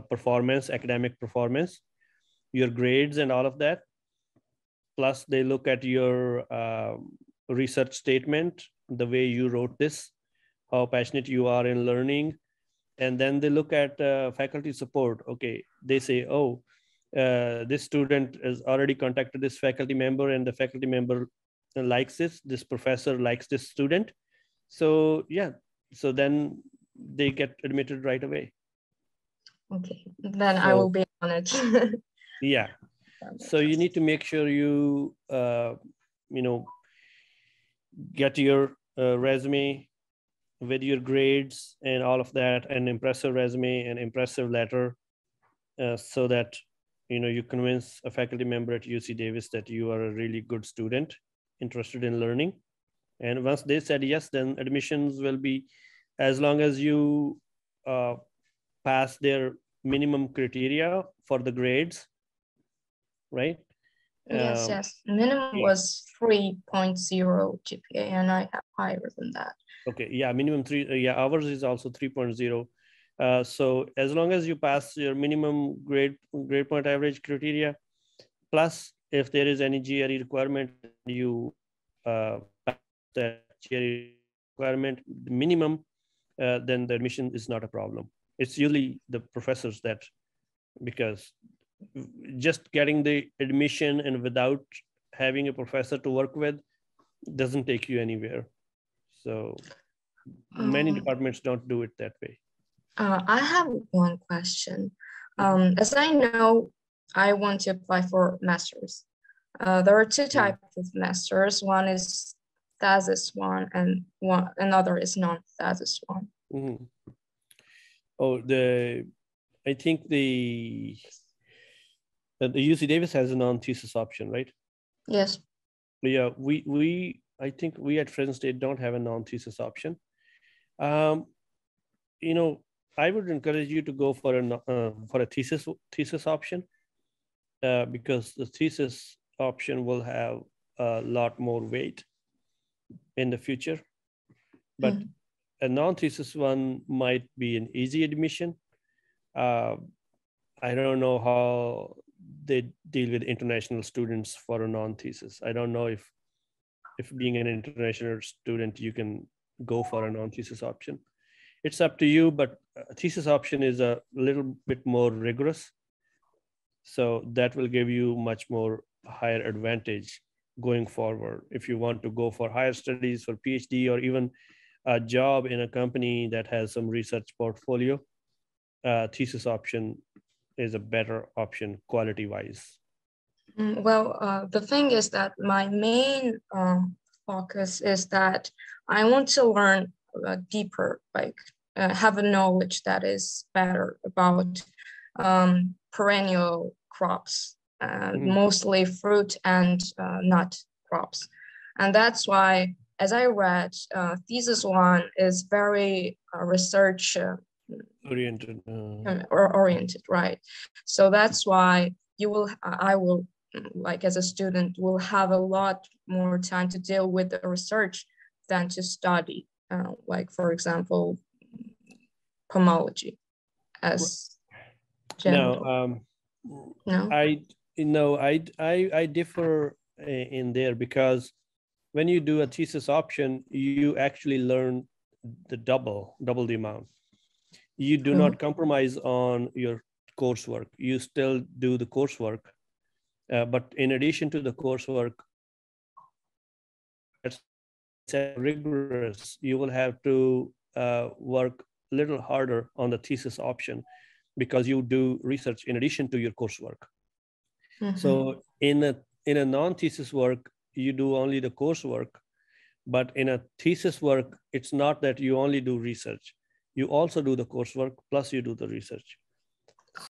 performance, academic performance, your grades and all of that. Plus they look at your research statement, the way you wrote this, how passionate you are in learning. And then they look at faculty support. Okay, they say, oh, this student has already contacted this faculty member, and the faculty member likes this professor likes this student. So yeah, so then they get admitted right away. Okay, then I will be on it. Yeah. So you need to make sure you, get your resume with your grades and all of that, an impressive resume and impressive letter, so that, you convince a faculty member at UC Davis that you are a really good student, interested in learning. And once they said yes, then admissions will be, as long as you pass their minimum criteria for the grades, right? Yes. Minimum was 3.0 GPA, and I have higher than that. Okay, yeah, minimum 3. Yeah, ours is also 3.0. So as long as you pass your minimum grade point average criteria, plus if there is any GRE requirement, you pass that GRE requirement, the minimum, then the admission is not a problem. It's usually the professors that, because just getting the admission and without having a professor to work with doesn't take you anywhere. So many departments don't do it that way. I have one question. As I know, I want to apply for masters. There are two types of masters. One is thesis one, and another is non-thesis one. Mm-hmm. Oh, I think the UC Davis has a non-thesis option, right? Yes. Yeah, I think we at Fresno State don't have a non-thesis option. I would encourage you to go for a thesis option, because the thesis option will have a lot more weight in the future. But a non-thesis one might be an easy admission. I don't know how they deal with international students for a non-thesis. I don't know if being an international student, you can go for a non-thesis option. It's up to you, but a thesis option is a little bit more rigorous. So that will give you much more higher advantage going forward. If you want to go for higher studies, for PhD, or even a job in a company that has some research portfolio, thesis option is a better option quality-wise. Well, the thing is that my main focus is that I want to learn deeper, like have a knowledge that is better about perennial crops, mostly fruit and nut crops. And that's why, as I read, thesis one is very research oriented, right? So that's why I will, like as a student, will have a lot more time to deal with the research than to study, like for example, pomology as general. No, I differ in there, because when you do a thesis option, you actually learn the double the amount. You do not compromise on your coursework. You still do the coursework, but in addition to the coursework, it's rigorous. You will have to work a little harder on the thesis option, because you do research in addition to your coursework. So in a non-thesis work, you do only the coursework, but in a thesis work, it's not that you only do research. You also do the coursework, plus you do the research.